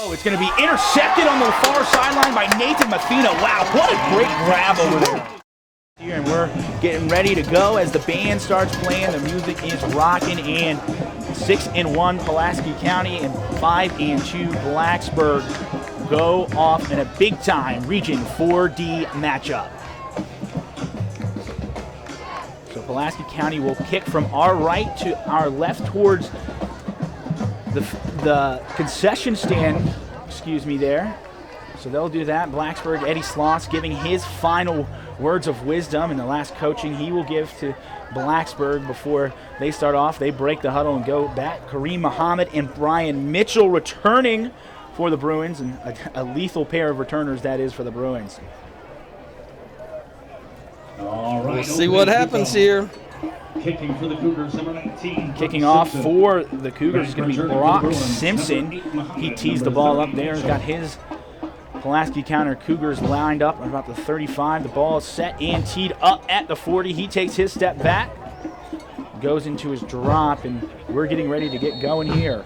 Oh, it's going to be intercepted on the far sideline by Nathan Mathena. Wow, what a great grab over there. Here, and we're getting ready to go as the band starts playing. The music is rocking, and 6-1 Pulaski County and 5-2 Blacksburg go off in a big-time Region 4D matchup. So Pulaski County will kick from our right to our left towards the concession stand, there. So they'll do that. Blacksburg, Eddie Sloss giving his final words of wisdom and the last coaching he will give to Blacksburg before they start off. They break the huddle and go back. Kareem Muhammad and Brian Mitchell returning for the Bruins, and a lethal pair of returners that is for the Bruins. All right, we'll see what happens here. Kicking for the Cougars, number 19. Kicking off for the Cougars is going to be Brock Simpson. He tees the ball up there. He's got his Pulaski counter Cougars lined up at about the 35. The ball is set and teed up at the 40. He takes his step back, goes into his drop, and we're getting ready to get going here.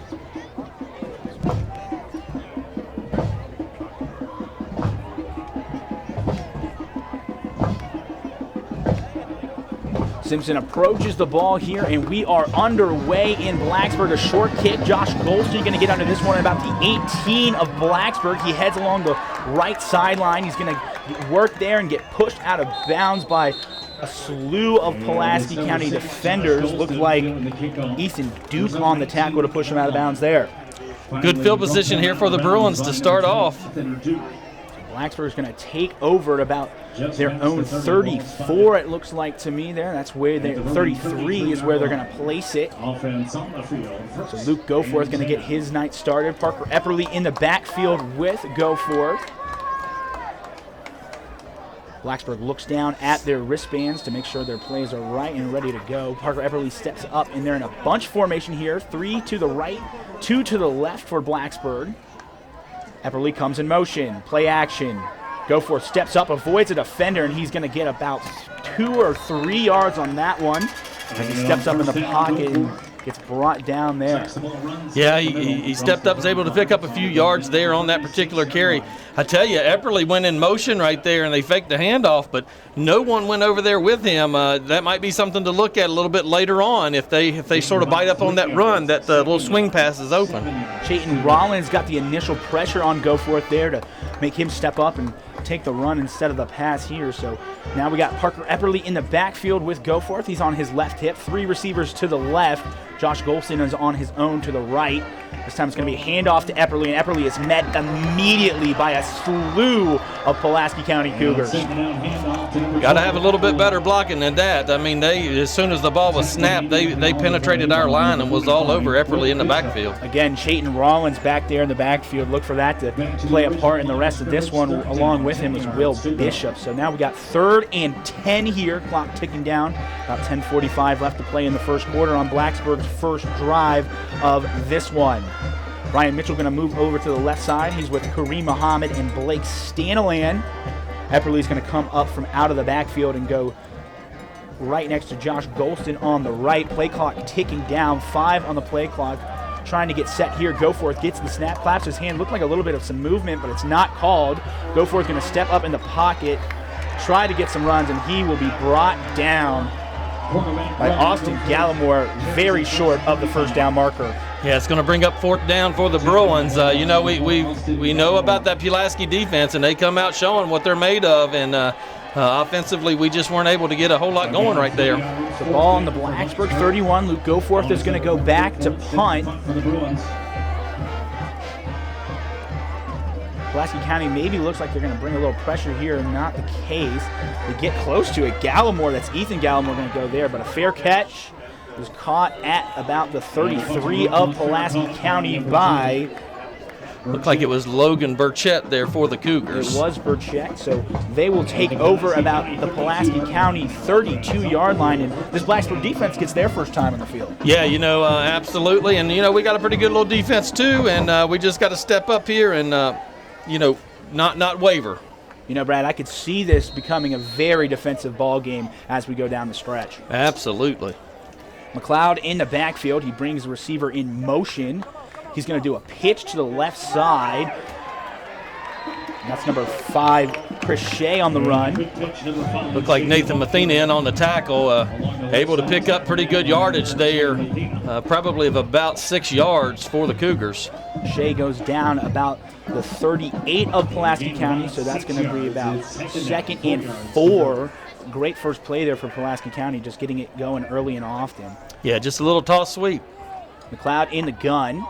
Simpson approaches the ball here, and we are underway in Blacksburg. A short kick. Josh Goldstein going to get under this one at about the 18 of Blacksburg. He heads along the right sideline. He's going to work there and get pushed out of bounds by a slew of Pulaski County defenders. Looked like Ethan Duke on the tackle to push him out of bounds there. Good field position here for the Bruins to start off. Blacksburg is going to take over at about their own 34, it looks like to me there. That's where they're 33 is where they're going to place it. So Luke Goforth going to get his night started. Parker Epperly in the backfield with Goforth. Blacksburg looks down at their wristbands to make sure their plays are right and ready to go. Parker Epperly steps up, and they're in a bunch formation here. 3 to the right, 2 to the left for Blacksburg. Epperly comes in motion, play action. Goforth steps up, avoids a defender, and he's going to get about 2 or 3 yards on that one as he steps up in the pocket and gets brought down there. Yeah, he stepped up, was able to pick up a few yards there on that particular carry. I tell you, Epperly went in motion right there, and they faked the handoff, but no one went over there with him. That might be something to look at a little bit later on if they sort of bite up on that run, that little swing pass is open. Chayton Rollins got the initial pressure on Goforth there to make him step up and take the run instead of the pass here. So now we got Parker Epperly in the backfield with Goforth. He's on his left hip. 3 receivers to the left. Josh Golston is on his own to the right. This time it's going to be a handoff to Epperly, and Epperly is met immediately by a slew of Pulaski County Cougars. Got to have a little bit better blocking than that. I mean, as soon as the ball was snapped, they penetrated our line and was all over Epperly in the backfield. Again, Chayton Rollins back there in the backfield. Look for that to play a part in the rest of this one. Along with him is Will Bishop. So now we got 3rd and 10 here. Clock ticking down. About 10:45 left to play in the first quarter on Blacksburg's first drive of this one. Brian Mitchell going to move over to the left side. He's with Kareem Muhammad and Blake Stanilan. Epperly's going to come up from out of the backfield and go right next to Josh Golston on the right. Play clock ticking down. 5 on the play clock. Trying to get set here. Goforth gets the snap, claps his hand. Looked like a little bit of some movement, but it's not called. Goforth going to step up in the pocket, try to get some runs, and he will be brought down by Austin Gallimore, very short of the first down marker. Yeah, it's going to bring up 4th down for the Bruins. We know about that Pulaski defense, and they come out showing what they're made of, and offensively we just weren't able to get a whole lot going right there. The ball on the Blacksburg 31. Luke Goforth is going to go back to punt. Pulaski County maybe looks like they're going to bring a little pressure here, not the case. They get close to it. Gallimore, that's Ethan Gallimore, going to go there, but a fair catch was caught at about the 33 of Pulaski County by... Looked like it was Logan Burchett there for the Cougars. It was Burchett, so they will take over about the Pulaski County 32-yard line, and this Blacksburg defense gets their first time on the field. Yeah, absolutely, and, we got a pretty good little defense too, and we just got to step up here and, not waver. Brad, I could see this becoming a very defensive ball game as we go down the stretch. Absolutely. McLeod in the backfield. He brings the receiver in motion. He's going to do a pitch to the left side. And that's number 5, Chris Shea on the run. Looked like Nathan Mathena in on the tackle, able to pick up pretty good yardage there, probably of about 6 yards for the Cougars. Shea goes down about the 38 of Pulaski County, so that's going to be about 2nd and 4. Great first play there for Pulaski County, just getting it going early and often. Yeah, just a little toss sweep. McLeod in the gun.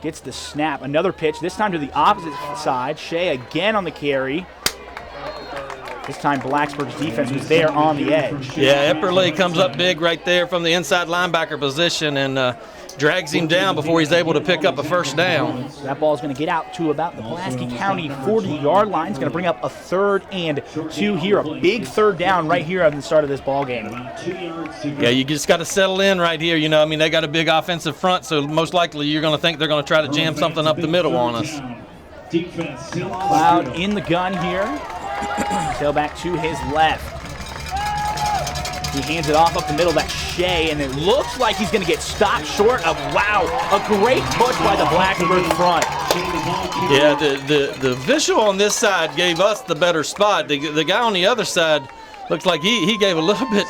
Gets the snap. Another pitch, this time to the opposite side. Shea again on the carry. This time Blacksburg's defense was there on the edge. Yeah, Epperle comes up big right there from the inside linebacker position and drags him down before he's able to pick up a first down. So that ball is going to get out to about the Pulaski County 40-yard line. It's going to bring up a 3rd and 2 here. A big 3rd down right here at the start of this ball game. Yeah, you just got to settle in right here. You know, I mean, they got a big offensive front, so most likely you're going to think they're going to try to jam something up the middle on us. McLeod in the gun here. Tailback to his left. He hands it off up the middle. That's Shea, and it looks like he's going to get stopped short of, wow, a great push by the Blacksburg front. Yeah, the visual on this side gave us the better spot. The guy on the other side looks like he gave a little bit,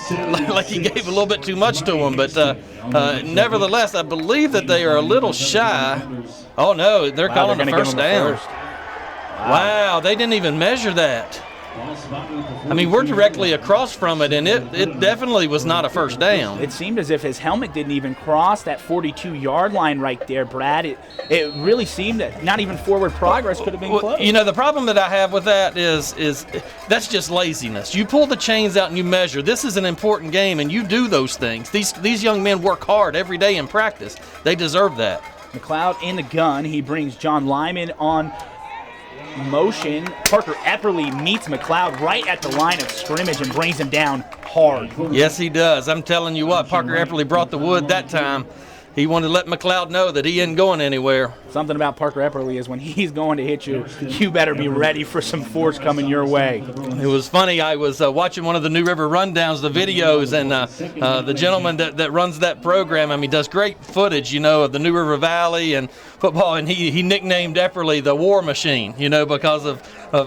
like he gave a little bit too much to him, but nevertheless, I believe that they are a little shy. Oh, no, they're calling the first down. Wow, they didn't even measure that. I mean, we're directly across from it, and it definitely was not a first down. It seemed as if his helmet didn't even cross that 42-yard line right there, Brad. It really seemed that not even forward progress could have been close. You know, the problem that I have with that is that's just laziness. You pull the chains out and you measure. This is an important game, and you do those things. These young men work hard every day in practice. They deserve that. McLeod in the gun. He brings John Lyman on motion. Parker Epperle meets McLeod right at the line of scrimmage and brings him down hard. Yes, he does. I'm telling you what, Parker Epperle brought the wood that time. He wanted to let McLeod know that he isn't going anywhere. Something about Parker Epperle is when he's going to hit you, you better be ready for some force coming your way. It was funny. I was watching one of the New River Rundowns, the videos, and the gentleman that runs that program, I mean, does great footage, you know, of the New River Valley and football, and he nicknamed Epperle the War Machine, you know, because of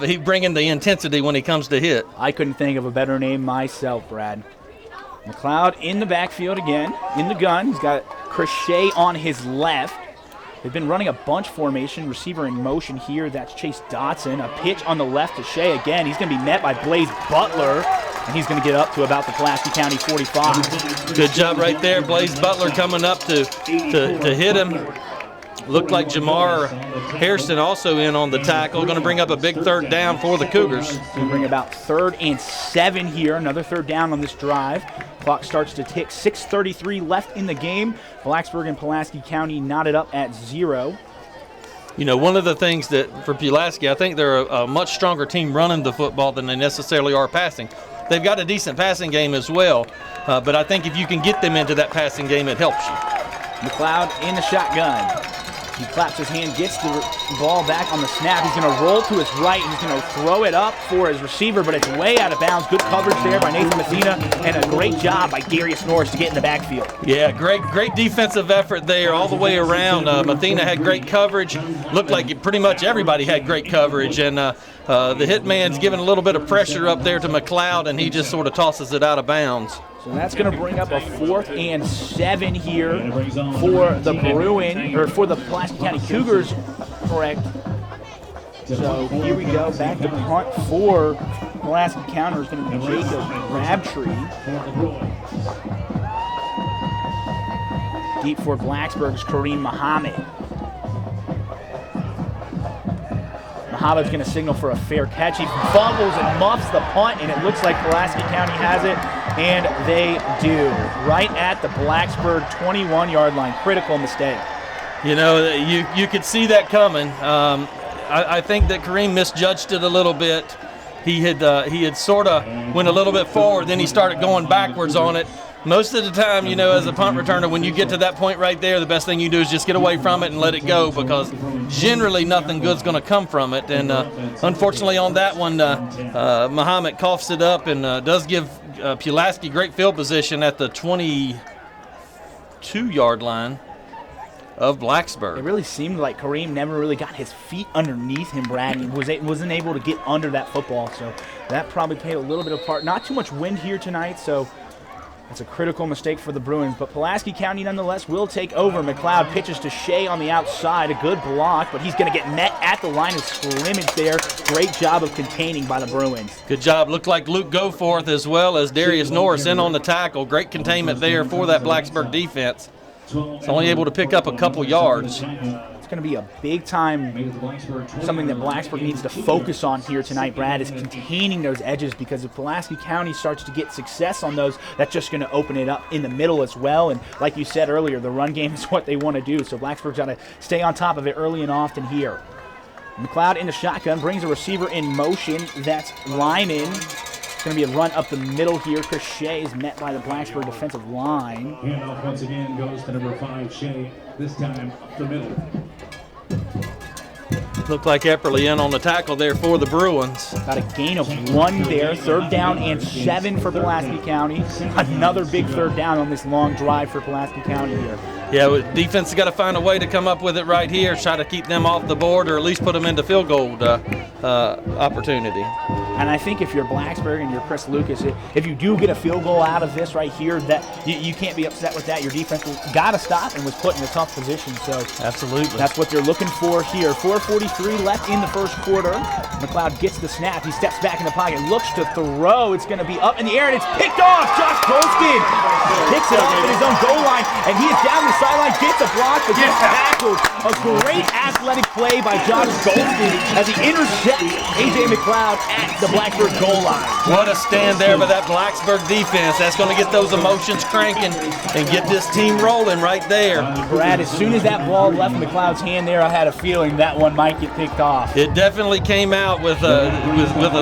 he bringing the intensity when he comes to hit. I couldn't think of a better name myself, Brad. McLeod in the backfield again, in the gun. He's got Chris Shea on his left. They've been running a bunch formation, receiver in motion here. That's Chase Dotson. A pitch on the left to Shea again. He's going to be met by Blaze Butler, and he's going to get up to about the Pulaski County 45. Good job right there. Blaze Butler coming up to hit him. Looked like Jamar Hairston also in on the tackle. Going to bring up a big 3rd down for the Cougars. Going to bring about 3rd and 7 here. Another 3rd down on this drive. Clock starts to tick. 6:33 left in the game. Blacksburg and Pulaski County knotted up at 0. You know, one of the things that for Pulaski, I think they're a much stronger team running the football than they necessarily are passing. They've got a decent passing game as well, but I think if you can get them into that passing game, it helps you. McLeod in the shotgun. He claps his hand, gets the ball back on the snap. He's going to roll to his right. He's going to throw it up for his receiver, but it's way out of bounds. Good coverage there by Nathan Messina, and a great job by Darius Norris to get in the backfield. Yeah, great defensive effort there all the way around. Messina had great coverage. Looked like pretty much everybody had great coverage, and the hitman's giving a little bit of pressure up there to McLeod, and he just sort of tosses it out of bounds. So that's going to bring up a 4th and 7 here for the for the Pulaski County Cougars, correct. So here we go, back to punt for Pulaski County. It's going to be Jacob Crabtree. Deep for Blacksburg's Kareem Muhammad. Muhammad's going to signal for a fair catch. He fumbles and muffs the punt, and it looks like Pulaski County has it, and they do. Right at the Blacksburg 21-yard line. Critical mistake. You know, you could see that coming. I think that Kareem misjudged it a little bit. He had sort of went a little bit forward, then he started going backwards on it. Most of the time, you know, as a punt returner, when you get to that point right there, the best thing you do is just get away from it and let it go, because generally nothing good's going to come from it. And unfortunately on that one, Muhammad coughs it up and does give Pulaski great field position at the 22-yard line. of It Blacksburg. really seemed like Kareem never really got his feet underneath him, Brad, and wasn't able to get under that football. So that probably played a little bit of part. Not too much wind here tonight, so that's a critical mistake for the Bruins. But Pulaski County, nonetheless, will take over. McLeod pitches to Shea on the outside. A good block, but he's going to get met at the line of scrimmage there. Great job of containing by the Bruins. Good job. Looked like Luke Goforth as well as Darius Norris in on the tackle. Great containment there for that Blacksburg defense. It's only able to pick up a couple yards. It's going to be a big-time, something that Blacksburg needs to focus on here tonight, Brad, is containing those edges, because if Pulaski County starts to get success on those, that's just going to open it up in the middle as well. And like you said earlier, the run game is what they want to do, so Blacksburg's got to stay on top of it early and often here. McLeod in the shotgun, brings a receiver in motion. That's Lyman. It's going to be a run up the middle here. Chris Shea is met by the Blacksburg defensive line. Handoff once again goes to number 5, Shea, this time up the middle. Looked like Epperly in on the tackle there for the Bruins. Got a gain of 1 there. 3rd down and 7 for Pulaski County. Another big 3rd down on this long drive for Pulaski County here. Yeah, defense has got to find a way to come up with it right here, try to keep them off the board or at least put them into field goal opportunity. And I think if you're Blacksburg and you're Chris Lucas, if you do get a field goal out of this right here, that you can't be upset with that. Your defense got to stop and was put in a tough position. So absolutely, that's what they're looking for here. 4:43 left in the first quarter. McLeod gets the snap. He steps back in the pocket, looks to throw. It's going to be up in the air, and it's picked off. Josh Golston picks it off at his own goal line, and he is down the sideline, gets a block, but gets tackled. A great athletic play by Josh Golston as he intercepts A.J. McLeod at the Blacksburg goal line. What a stand there by that Blacksburg defense. That's going to get those emotions cranking and get this team rolling right there. Brad, as soon as that ball left McLeod's hand there, I had a feeling that one might get picked off. It definitely came out with a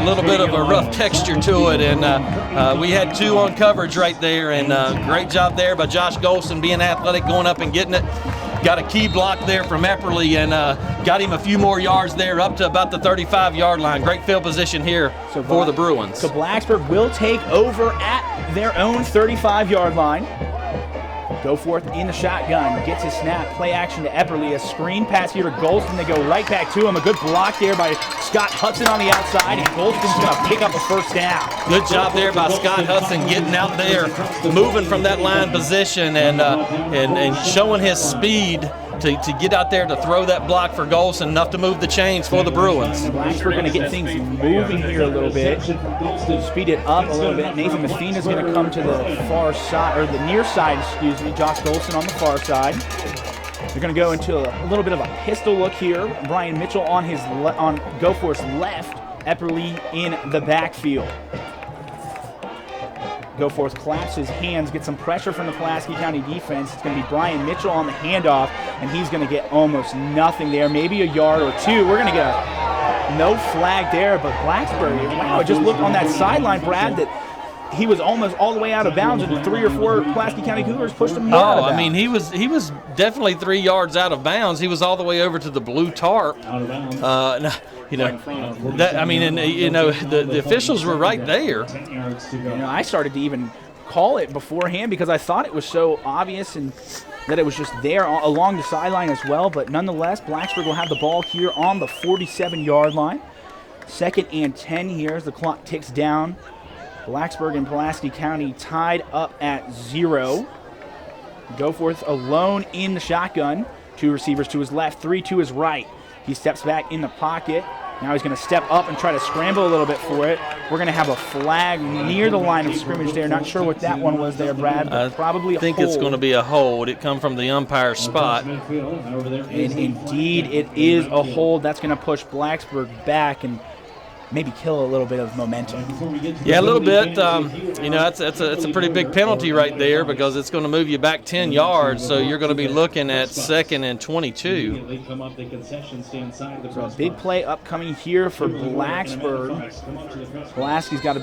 little bit of a rough texture to it, and we had 2 on coverage right there, and great job there by Josh Golston being athletic, going up and getting it. Got a key block there from Epperly and got him a few more yards there up to about the 35-yard line. Great field position here for the Bruins. So Blacksburg will take over at their own 35-yard line. Goforth in the shotgun, gets his snap, play action to Epperly, a screen pass here to Golston. They go right back to him. A good block there by Scott Hudson on the outside, and Golston's going to pick up a 1st down. Good job there by Scott Hudson getting out there, moving from that line position and showing his speed to get out there to throw that block for Golston, enough to move the chains for the Bruins. Blacksburg going to get things moving here a little bit, speed it up a little bit. Nathan Messina's going to come to the far side, or the near side, excuse me. Josh Golston on the far side. They're going to go into a little bit of a pistol look here. Brian Mitchell on on Goforth's left, Epperly in the backfield. Goforth claps his hands, gets some pressure from the Pulaski County defense. It's going to be Brian Mitchell on the handoff, and he's going to get almost nothing there, maybe a yard or 2. We're going to get no flag there, but Blacksburg, wow, it just looked on that sideline, Brad, that he was almost all the way out of bounds, and 3 or 4 Pulaski County Cougars pushed him out of bounds. I mean, he was definitely 3 yards out of bounds. He was all the way over to the blue tarp. The officials were right there. I started to even call it beforehand because I thought it was so obvious and that it was just there along the sideline as well. But nonetheless, Blacksburg will have the ball here on the 47-yard line. 2nd and 10 here as the clock ticks down. Blacksburg and Pulaski County tied up at 0. Goforth alone in the shotgun. 2 receivers to his left, 3 to his right. He steps back in the pocket. Now he's going to step up and try to scramble a little bit for it. We're going to have a flag near the line of scrimmage there. Not sure what that one was there, Brad, but probably a hold. I think it's going to be a hold. It come from the umpire's spot. And indeed, it is a hold. That's going to push Blacksburg back and maybe kill a little bit of momentum. Yeah, a little bit. That's a pretty big penalty right there because it's going to move you back 10 yards, so you're going to be looking at 2nd and 22. So a big play upcoming here for Blacksburg. Pulaski's got to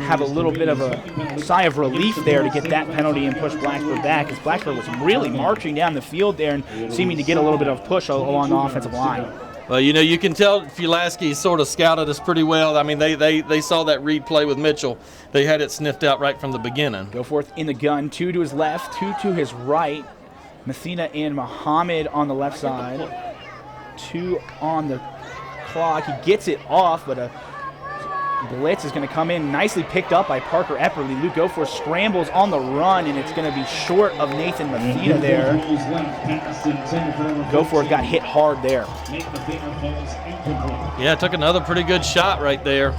have a little bit of a sigh of relief there to get that penalty and push Blacksburg back, because Blacksburg was really marching down the field there and seeming to get a little bit of push along the offensive line. Well, you can tell Pulaski sort of scouted us pretty well. I mean, they saw that read play with Mitchell. They had it sniffed out right from the beginning. Goforth in the gun, 2 to his left, 2 to his right. Messina and Muhammad on the left side. 2 on the clock. He gets it off, but a blitz is going to come in. Nicely picked up by Parker Epperly. Luke Goforth scrambles on the run, and it's going to be short of Nathan Messina there. Goforth got hit hard there. Yeah, took another pretty good shot right there.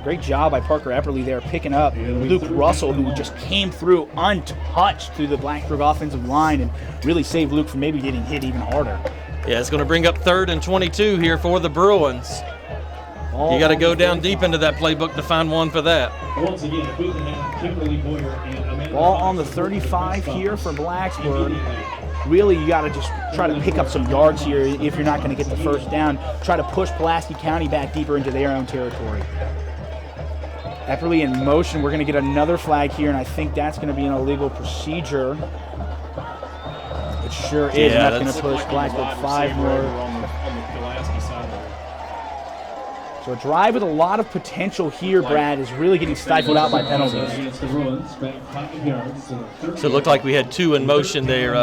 Great job by Parker Epperly there, picking up Luke Russell, who just came through untouched through the Blacksburg offensive line and really saved Luke from maybe getting hit even harder. Yeah, it's going to bring up 3rd and 22 here for the Bruins. You got to go down deep into that playbook to find one for that. Ball on the 35 here for Blacksburg. Really, you got to just try to pick up some yards here if you're not going to get the first down. Try to push Pulaski County back deeper into their own territory. Epperly in motion. We're going to get another flag here, and I think that's going to be an illegal procedure. It sure is. Yeah, that's going to push Blacksburg 5 more. So a drive with a lot of potential here, Brad, is really getting stifled out by penalties. So it looked like we had 2 in motion there.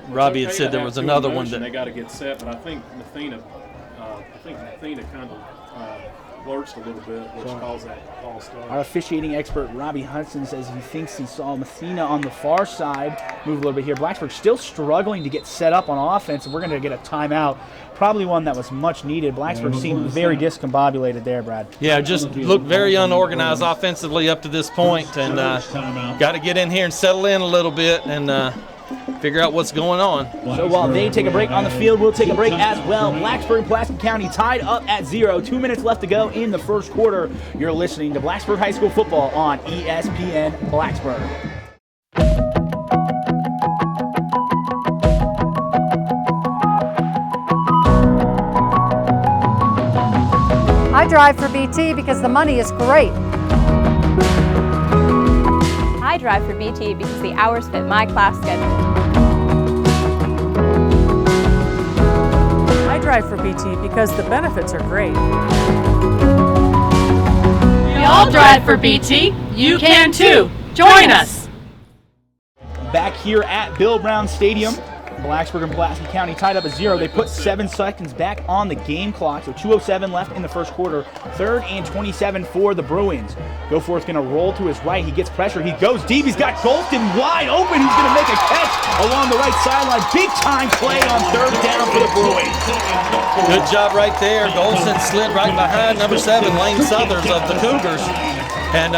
Robbie had said there was another one that they got to get set, but I think Messina kind of lurched a little bit, which caused that false start. Our officiating expert, Robbie Hudson, says he thinks he saw Messina on the far side move a little bit here. Blacksburg still struggling to get set up on offense, and we're going to get a timeout. Probably one that was much needed. Blacksburg seemed very discombobulated there, Brad. Yeah, just looked very unorganized offensively up to this point, and got to get in here and settle in a little bit and figure out what's going on. So while they take a break on the field, we'll take a break as well. Blacksburg and Pulaski County tied up at 0. 2 minutes left to go in the first quarter. You're listening to Blacksburg High School football on ESPN Blacksburg. I drive for BT because the money is great. I drive for BT because the hours fit my class schedule. I drive for BT because the benefits are great. We all drive for BT. You can too. Join us. Back here at Bill Brown Stadium, Blacksburg and Pulaski County tied up at 0. They put 7 seconds back on the game clock, so 2:07 left in the first quarter. 3rd and 27 for the Bruins. Goforth's going to roll to his right. He gets pressure. He goes deep. He's got Golston wide open. He's going to make a catch along the right sideline. Big time play on 3rd down for the Bruins. Good job right there. Golston slid right behind number 7, Lane Southers of the Cougars. And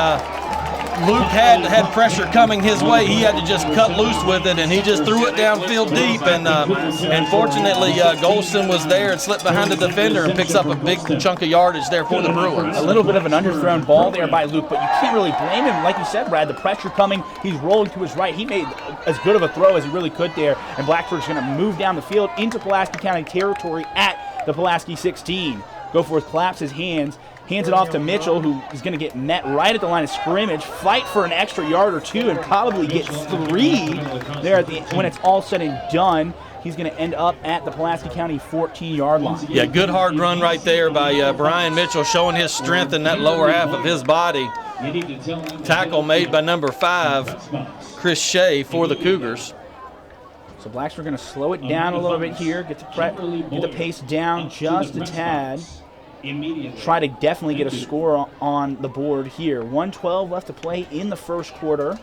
Luke had pressure coming his way. He had to just cut loose with it, and he just threw it downfield deep. And fortunately, Golston was there and slipped behind the defender and picks up a big chunk of yardage there for the Bruins. A little bit of an underthrown ball there by Luke, but you can't really blame him. Like you said, Brad, the pressure coming. He's rolling to his right. He made as good of a throw as he really could there, and Blacksburg's going to move down the field into Pulaski County territory at the Pulaski 16. Goforth claps his hands. Hands it off to Mitchell, who is going to get met right at the line of scrimmage, fight for an extra yard or 2, and probably get 3 there when it's all said and done. He's going to end up at the Pulaski County 14-yard line. Yeah, good hard run right there by Brian Mitchell, showing his strength in that lower half of his body. Tackle made by number 5, Chris Shea, for the Cougars. So Blacksburg going to slow it down a little bit here, get the pace down just a tad. Try to definitely get a score on the board here. 1:12 left to play in the first quarter.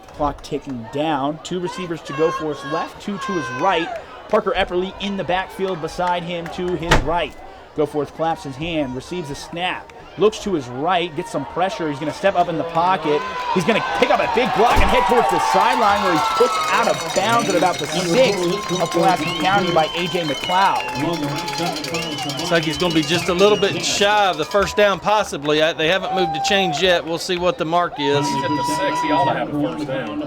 Clock ticking down. 2 receivers to Goforth's left, 2 to his right. Parker Epperly in the backfield beside him to his right. Goforth claps his hand, receives a snap, looks to his right, gets some pressure. He's going to step up in the pocket. He's going to pick up a big block and head towards the sideline where he's pushed out of bounds at about the 6 of Pulaski County by A.J. McLeod. Looks like he's going to be just a little bit shy of the first down possibly. They haven't moved the chains yet. We'll see what the mark is. He's at the 6. He ought to have a first down.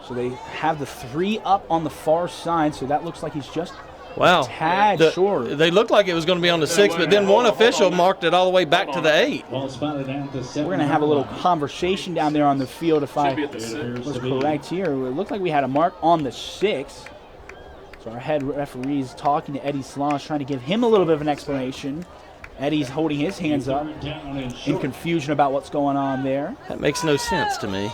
So they have the 3 up on the far side, so that looks like he's just tad short. They looked like it was going to be on the 6, but then one official marked it all the way back to the 8. We're going to have a little conversation down there on the field if I was correct here. It looked like we had a mark on the 6. So our head referee is talking to Eddie Sloss, trying to give him a little bit of an explanation. Eddie's holding his hands up in confusion about what's going on there. That makes no sense to me.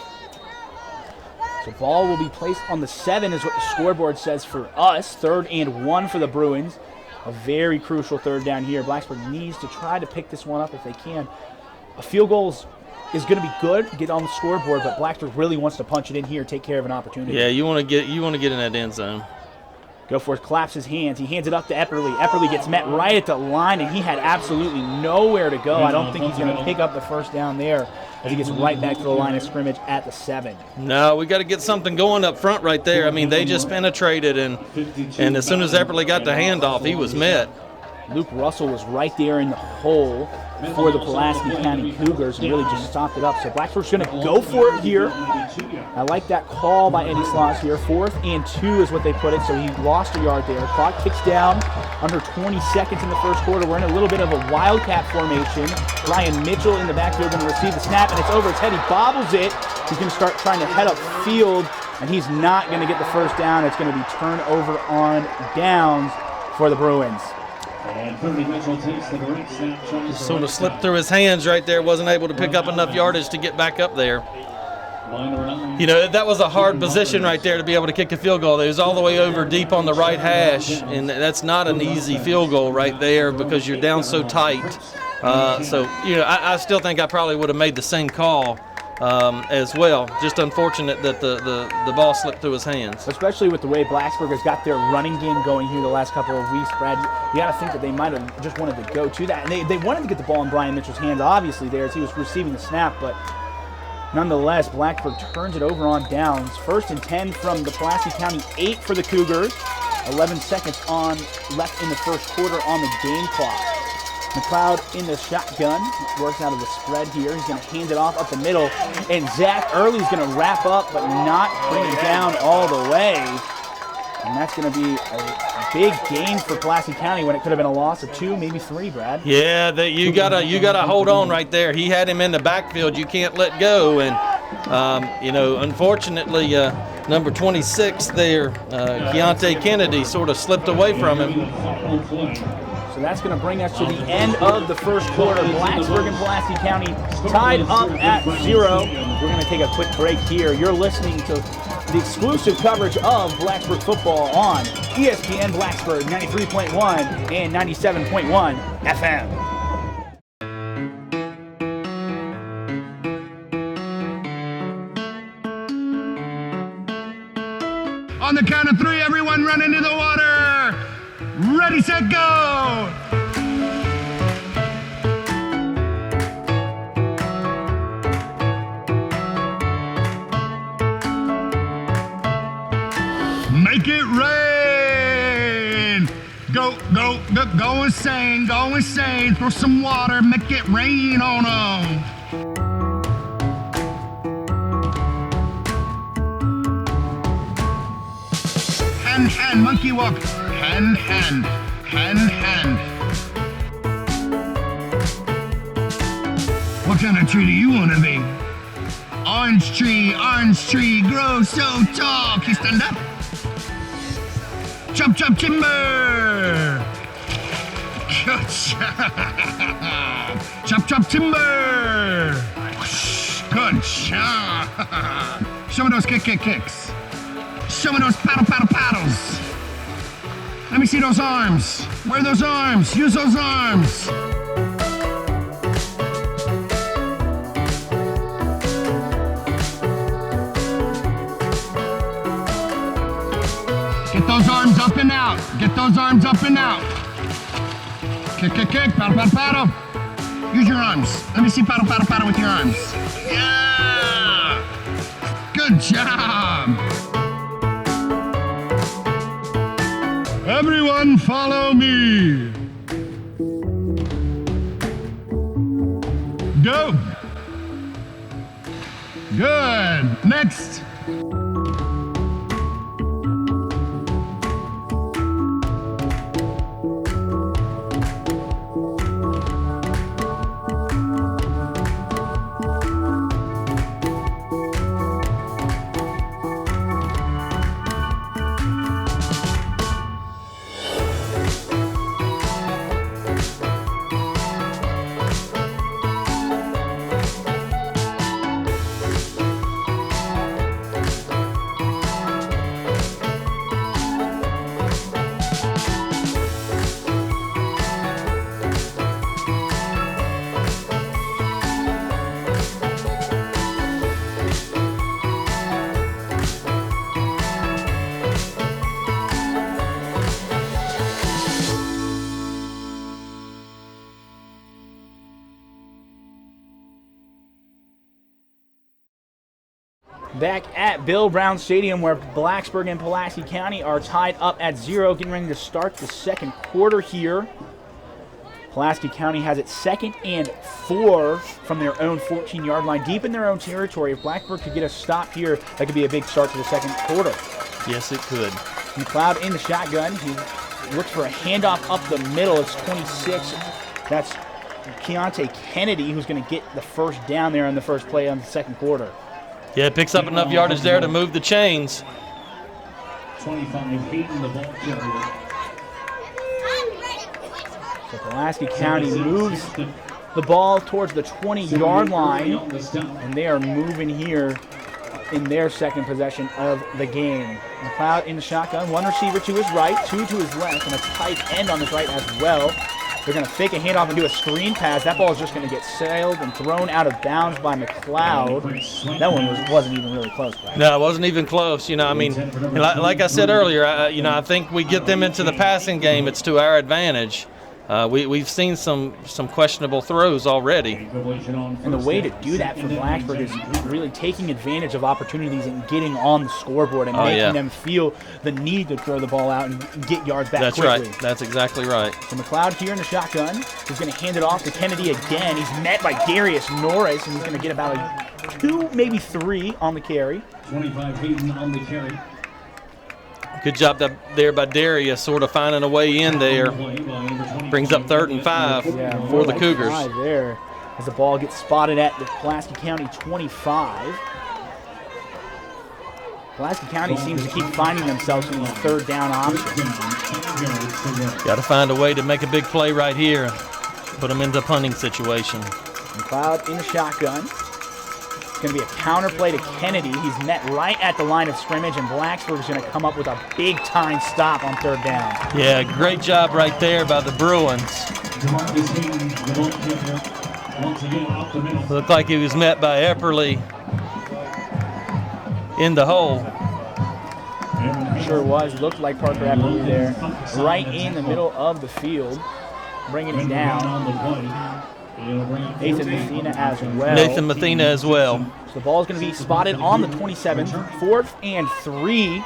So ball will be placed on the 7 is what the scoreboard says for us. 3rd and 1 for the Bruins. A very crucial 3rd down here. Blacksburg needs to try to pick this one up if they can. A field goal is going to be good, get on the scoreboard, but Blacksburg really wants to punch it in here, take care of an opportunity. Yeah, you want to get in that end zone. Goforth claps his hands. He hands it up to Epperly. Epperly gets met right at the line, and he had absolutely nowhere to go. I don't think he's going to pick up the first down there as he gets right back to the line of scrimmage at the 7. No, we got to get something going up front right there. I mean, they just penetrated, and as soon as Epperly got the handoff, he was met. Luke Russell was right there in the hole for the Pulaski County Cougars and really just stopped it up. So Blacksburg's going to go for it here. I like that call by Eddie Sloss here. 4th and 2 is what they put it, so he lost a yard there. Clock ticks down, under 20 seconds in the first quarter. We're in a little bit of a wildcat formation. Ryan Mitchell in the backfield going to receive the snap, and it's over his head. He bobbles it. He's going to start trying to head up field, and he's not going to get the first down. It's going to be turnover on downs for the Bruins. And 30 Mitchell takes the direct snap. Just sort of slipped through his hands right there. Wasn't able to pick up enough yardage to get back up there. You know, that was a hard position right there to be able to kick a field goal. It was all the way over deep on the right hash, and that's not an easy field goal right there because you're down so tight. So, you know, I still think I probably would have made the same call as well. Just unfortunate that the ball slipped through his hands. Especially with the way Blacksburg has got their running game going here the last couple of weeks, Brad. You got to think that they might have just wanted to go to that. And they wanted to get the ball in Brian Mitchell's hands, obviously, there as he was receiving the snap. But nonetheless, Blacksburg turns it over on downs. 1st and 10 from the Pulaski County 8 for the Cougars. 11 seconds left in the first quarter on the game clock. McLeod in the shotgun, works out of the spread here. He's going to hand it off up the middle, and Zach Early's going to wrap up, but not bring it down all the way. And that's going to be a big gain for Pulaski County when it could have been a loss of 2, maybe 3, Brad. Yeah, you gotta hold on right there. He had him in the backfield. You can't let go, and you know, unfortunately, number 26 there, Keontae Kennedy, sort of slipped away from him. So that's going to bring us to the end of the first quarter. Blacksburg and Pulaski County tied up at 0. We're going to take a quick break here. You're listening to the exclusive coverage of Blacksburg football on ESPN Blacksburg 93.1 and 97.1 FM. On the count of 3, everyone run into the water. Ready, set, go! Make it rain! Go, go, go, go insane, go insane. Throw some water, make it rain on them. Hand, hand, monkey walk. Hand, hand, hand, hand. What kind of tree do you want to be? Orange tree, grow so tall. Can you stand up? Chop, chop, timber. Good job. Chop, chop, timber. Good job. Show me those kicks. Show me those paddles. Let me see those arms. Where are those arms? Use those arms. Get those arms up and out. Get those arms up and out. Kick. Paddle. Use your arms. Let me see paddle with your arms. Yeah! Good job. Everyone follow me. Go. Good. Next. back at Bill Brown Stadium where Blacksburg and Pulaski County are tied up at 0, getting ready to start the second quarter here. Pulaski County has it 2nd and 4 from their own 14-yard line, deep in their own territory. If Blacksburg could get a stop here, that could be a big start to the second quarter. Yes, it could. McLeod in the shotgun. He looks for a handoff up the middle. It's 26. That's Keontae Kennedy who's going to get the first down there on the first play on the second quarter. Yeah, it picks up enough yardage there to move the chains. 25, Hayden, the ball carrier. So Pulaski County moves the ball towards the 20-yard line, and they are moving here in their second possession of the game. McLeod in the shotgun, one receiver to his right, two to his left, and a tight end on his right as well. They're going to fake a handoff and do a screen pass. That ball is just going to get sailed and thrown out of bounds by McLeod. That one wasn't even really close. Right? No, it wasn't even close. You know, I mean, like I said earlier, I think we get them into the passing game. It's to our advantage. We've seen some questionable throws already. And the way to do that for Blacksburg is really taking advantage of opportunities and getting on the scoreboard and making them feel the need to throw the ball out and get yards back quickly. That's right. That's exactly right. So McLeod here in the shotgun. He's going to hand it off to Kennedy again. He's met by Darius Norris, and he's going to get about a 2, maybe 3 on the carry. 25, Hayden on the carry. Good job there by Darius, sort of finding a way in there. Brings up 3rd and 5 for the Cougars. 5 there as the ball gets spotted at the Pulaski County 25. Pulaski County seems to keep finding themselves in these 3rd down options. Got to find a way to make a big play right here. Put them into a punting situation. McLeod in the shotgun. It's going to be a counter play to Kennedy. He's met right at the line of scrimmage, and Blacksburg is going to come up with a big-time stop on 3rd down. Yeah, great job right there by the Bruins. Looked like he was met by Epperly in the hole. Sure was. Looked like Parker Epperly there. Right in the middle of the field, bringing it down. Nathan Mathena as well. So the ball is going to be spotted on the 27th. 4th and 3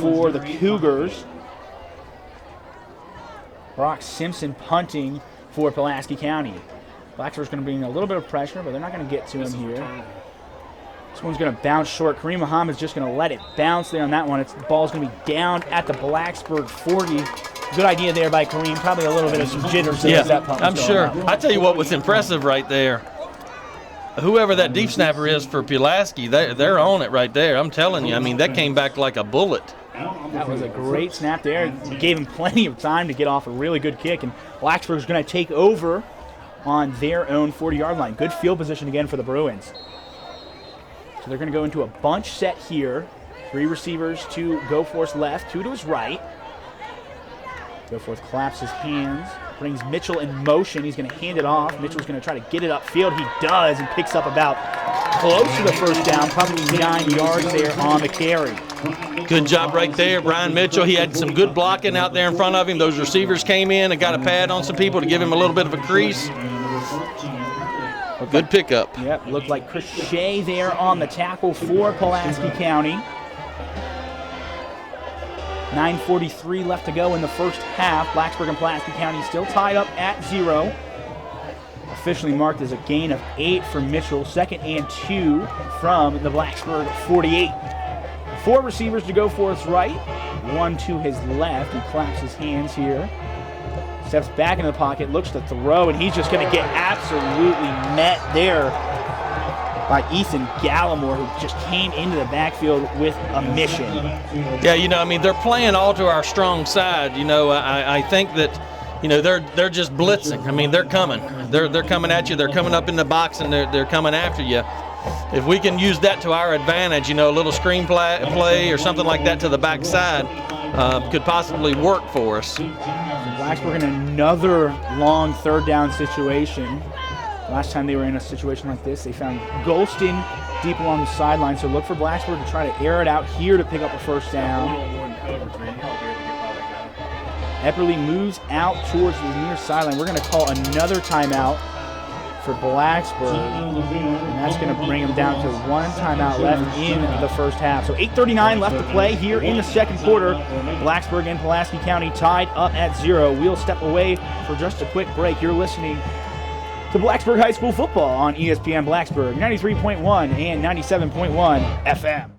for the Cougars. Brock Simpson punting for Pulaski County. Blacksburg's going to bring a little bit of pressure, but they're not going to get to him here. This one's going to bounce short. Kareem Muhammad's just going to let it bounce there on that one. The ball's going to be down at the Blacksburg 40. Good idea there by Kareem. Probably a little bit of some jitters. Yeah, that pump I'm sure. I tell you what was impressive right there. Whoever that deep snapper is for Pulaski, they're on it right there. I'm telling you. I mean, that came back like a bullet. That was a great snap there. It gave him plenty of time to get off a really good kick, and Blacksburg's going to take over on their own 40-yard line. Good field position again for the Bruins. So they're going to go into a bunch set here. 3 receivers to Goforth's left, 2 to his right. Goforth claps his hands, brings Mitchell in motion. He's going to hand it off. Mitchell's going to try to get it upfield. He does, and picks up about close to the first down, probably 9 yards there on the carry. Good job right there, Brian Mitchell. He had some good blocking out there in front of him. Those receivers came in and got a pad on some people to give him a little bit of a crease. Good pickup. Yep, looked like Chris Shea there on the tackle for Pulaski County. 9:43 left to go in the first half. Blacksburg and Pulaski County still tied up at 0. Officially marked as a gain of 8 for Mitchell. 2nd and 2 from the Blacksburg 48. 4 receivers to Goforth's right, 1 to his left. He claps his hands here. Steps back into the pocket, looks to throw, and he's just going to get absolutely met there by Ethan Gallimore, who just came into the backfield with a mission. Yeah, you know, I mean, they're playing all to our strong side. You know, I think that, you know, they're just blitzing. I mean, they're coming. They're coming at you. They're coming up in the box, and they're coming after you. If we can use that to our advantage, you know, a little screen play or something like that to the backside could possibly work for us. Blacksburg in another long 3rd down situation. Last time they were in a situation like this, they found Golston deep along the sideline, so look for Blacksburg to try to air it out here to pick up a first down. Epperly moves out towards the near sideline. We're going to call another timeout for Blacksburg. And that's going to bring them down to one timeout left in the first half. So 8:39 left to play here in the second quarter. Blacksburg and Pulaski County tied up at 0. We'll step away for just a quick break. You're listening to Blacksburg High School football on ESPN Blacksburg, 93.1 and 97.1 FM.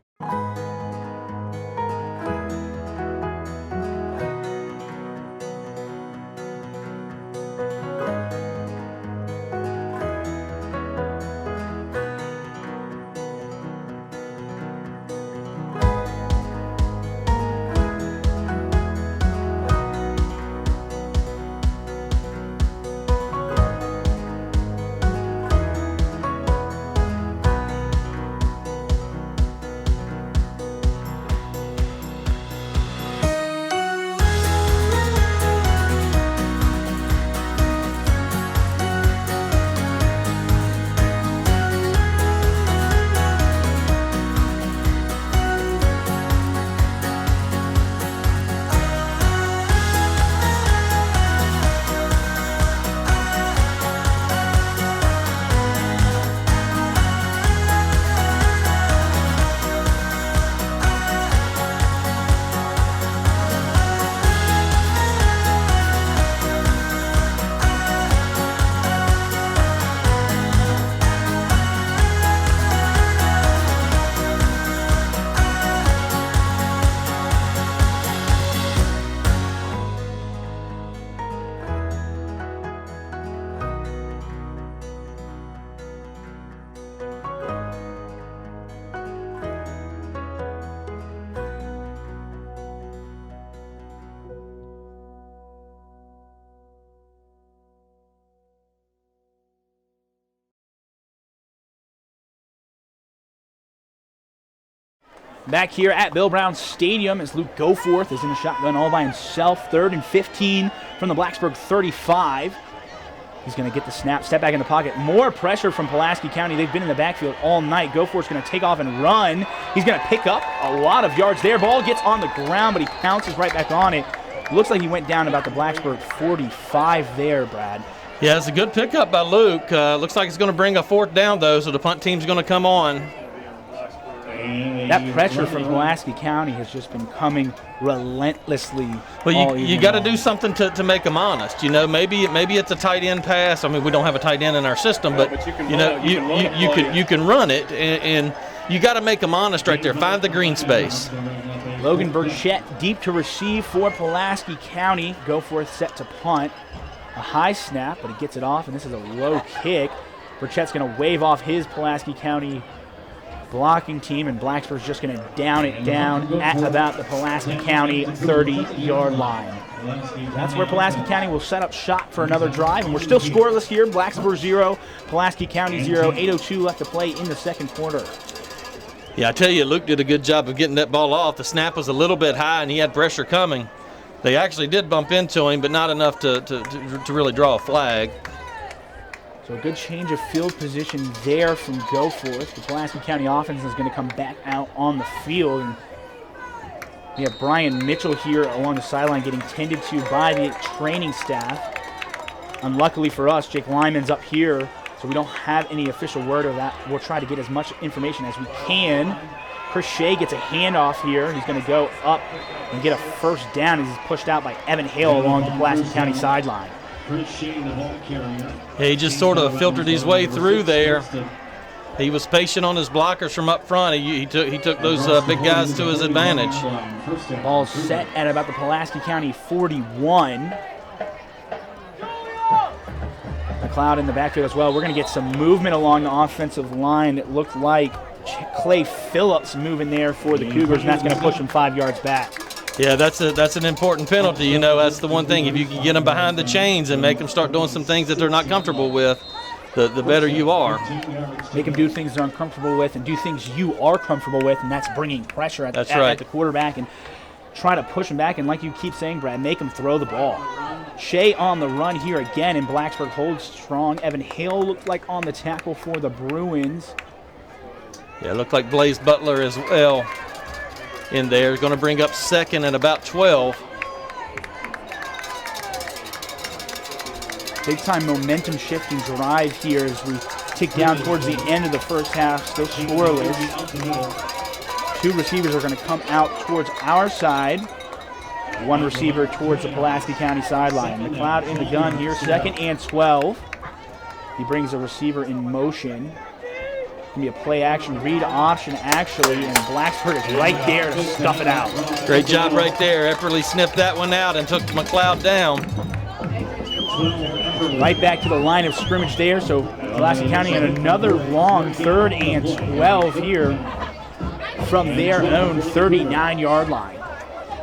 Back here at Bill Brown Stadium as Luke Goforth is in the shotgun all by himself. 3rd and 15 from the Blacksburg 35. He's going to get the snap, step back in the pocket. More pressure from Pulaski County. They've been in the backfield all night. Goforth's going to take off and run. He's going to pick up a lot of yards there. Ball gets on the ground, but he pounces right back on it. Looks like he went down about the Blacksburg 45 there, Brad. Yeah, it's a good pickup by Luke. Looks like it's going to bring a 4th down, though, so the punt team's going to come on. That pressure from Pulaski County has just been coming relentlessly. Well, you got to do something to make them honest. You know, maybe it's a tight end pass. I mean, we don't have a tight end in our system, but you can run it, and you got to make them honest right there. Find the green space. Logan Burchett deep to receive for Pulaski County. Goforth set to punt. A high snap, but he gets it off, and this is a low kick. Burchett's going to wave off his Pulaski County blocking team, and Blacksburg's just going to down it down at about the Pulaski County 30-yard line. That's where Pulaski County will set up shop for another drive, and we're still scoreless here. Blacksburg 0, Pulaski County 0, 8:02 left to play in the second quarter. Yeah, I tell you, Luke did a good job of getting that ball off. The snap was a little bit high, and he had pressure coming. They actually did bump into him, but not enough to really draw a flag. So a good change of field position there from Goforth. The Pulaski County offense is going to come back out on the field. And we have Brian Mitchell here along the sideline getting tended to by the training staff. Unluckily for us, Jake Lyman's up here, so we don't have any official word of that. We'll try to get as much information as we can. Chris Shea gets a handoff here. He's going to go up and get a first down as he's pushed out by Evan Hale along the Pulaski County sideline. Yeah, he just sort of filtered his way through there. He was patient on his blockers from up front. He took those big guys to his advantage. Ball set at about the Pulaski County 41. McLeod in the backfield as well. We're going to get some movement along the offensive line. It looked like Clay Phillips moving there for the Cougars, and that's going to push them 5 yards back. Yeah, that's an important penalty. You know, that's the one thing. If you can get them behind the chains and make them start doing some things that they're not comfortable with, the better you are. Make them do things they're uncomfortable with and do things you are comfortable with, and that's bringing pressure at the quarterback and try to push them back. And like you keep saying, Brad, make them throw the ball. Shea on the run here again, and Blacksburg holds strong. Evan Hale looked like on the tackle for the Bruins. Yeah, it looked like Blaze Butler as well in there. Going to bring up second and about 12. Big-time momentum-shifting drive here as we tick down towards the end of the first half, still scoreless. 2 receivers are going to come out towards our side. 1 receiver towards the Pulaski County sideline. McLeod in the gun here, 2nd and 12. He brings a receiver in motion. Going to be a play-action read option, actually, and Blacksburg is right there to stuff it out. Great job right there. Epperly sniffed that one out and took McLeod down. Right back to the line of scrimmage there, so Pulaski County in another long 3rd and 12 here from their own 39-yard line.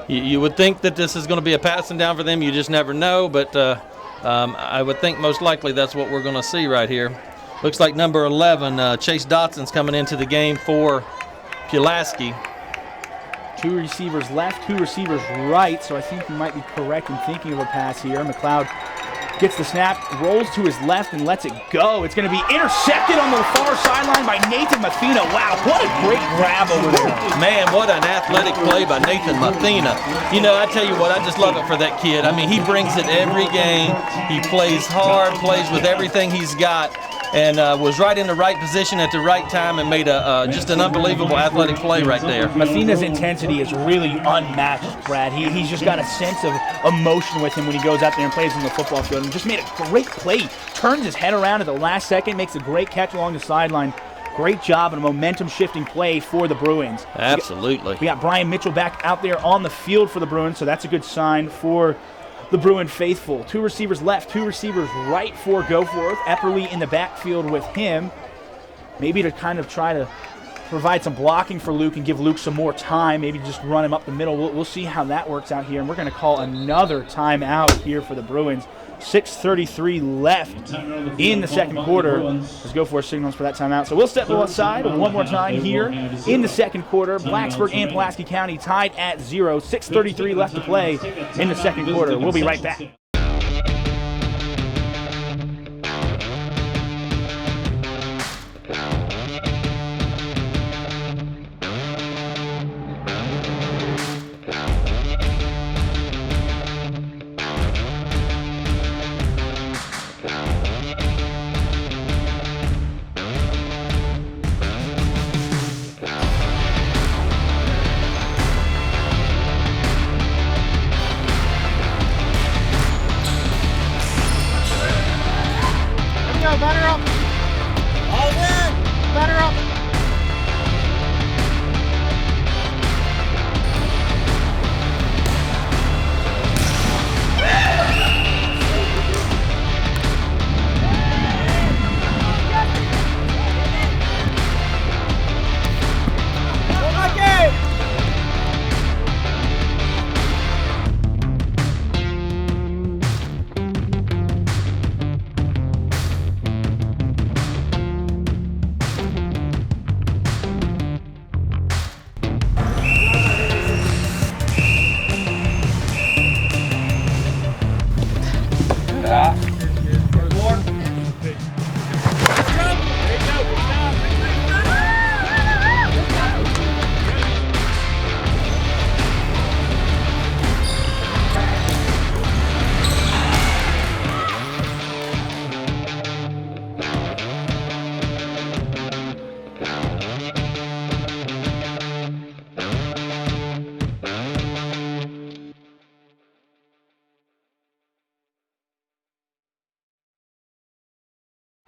You would think that this is going to be a passing down for them. You just never know, but I would think most likely that's what we're going to see right here. Looks like number 11, Chase Dotson's coming into the game for Pulaski. 2 receivers left, 2 receivers right, so I think you might be correct in thinking of a pass here. McLeod gets the snap, rolls to his left, and lets it go. It's going to be intercepted on the far sideline by Nathan Mathena. Wow, what a great grab over there. Man, what an athletic play by Nathan Mathena. You know, I tell you what, I just love it for that kid. I mean, he brings it every game. He plays hard, plays with everything he's got, and was right in the right position at the right time and made just an unbelievable athletic play right there. Mathena's intensity is really unmatched, Brad. He's just got a sense of emotion with him when he goes out there and plays on the football field, and just made a great play. Turns his head around at the last second, makes a great catch along the sideline. Great job and a momentum-shifting play for the Bruins. Absolutely. We got Brian Mitchell back out there on the field for the Bruins, so that's a good sign for the Bruin faithful. 2 receivers left, 2 receivers right for Goforth. Epperly in the backfield with him, maybe to kind of try to provide some blocking for Luke and give Luke some more time, maybe just run him up the middle. We'll see how that works out here, and we're going to call another timeout here for the Bruins. 6:33 left in the second quarter. Let's go for signals for that timeout. So we'll step aside one more time here in the second quarter. Blacksburg and Pulaski County tied at 0. 6:33 left to play in the second quarter. We'll be right back.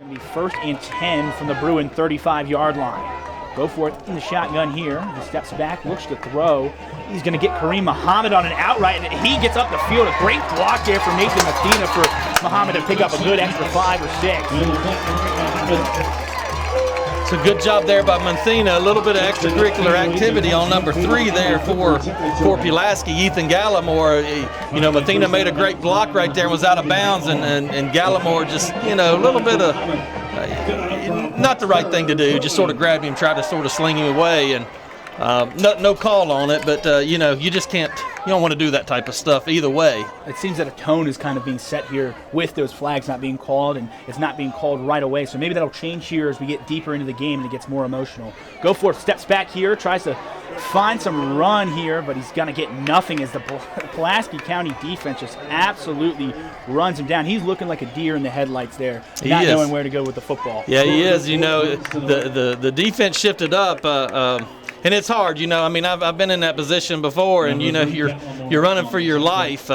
Going to be 1st and 10 from the Bruin 35-yard line. Goforth in the shotgun here. He steps back, looks to throw. He's going to get Kareem Muhammad on an outright, and he gets up the field. A great block there from Nathan Mathena for Muhammad to pick up a good extra 5 or 6. It's a good job there by Mathena. A little bit of extracurricular activity on number 3 there for Pulaski. Ethan Gallimore, you know, Mathena made a great block right there and was out of bounds, and Gallimore just, you know, a little bit of not the right thing to do. Just sort of grabbed him, tried to sort of sling him away, and no call on it. But you know, you just can't don't want to do that type of stuff either way. It seems that a tone is kind of being set here with those flags not being called, and it's not being called right away. So maybe that'll change here as we get deeper into the game and it gets more emotional. Go for it, steps back here, tries to find some run here, but he's going to get nothing as the Pulaski County defense just absolutely runs him down. He's looking like a deer in the headlights there, not knowing where to go with the football. Yeah, he is. The defense shifted up. And it's hard, I mean, I've been in that position before, and you're running for your life.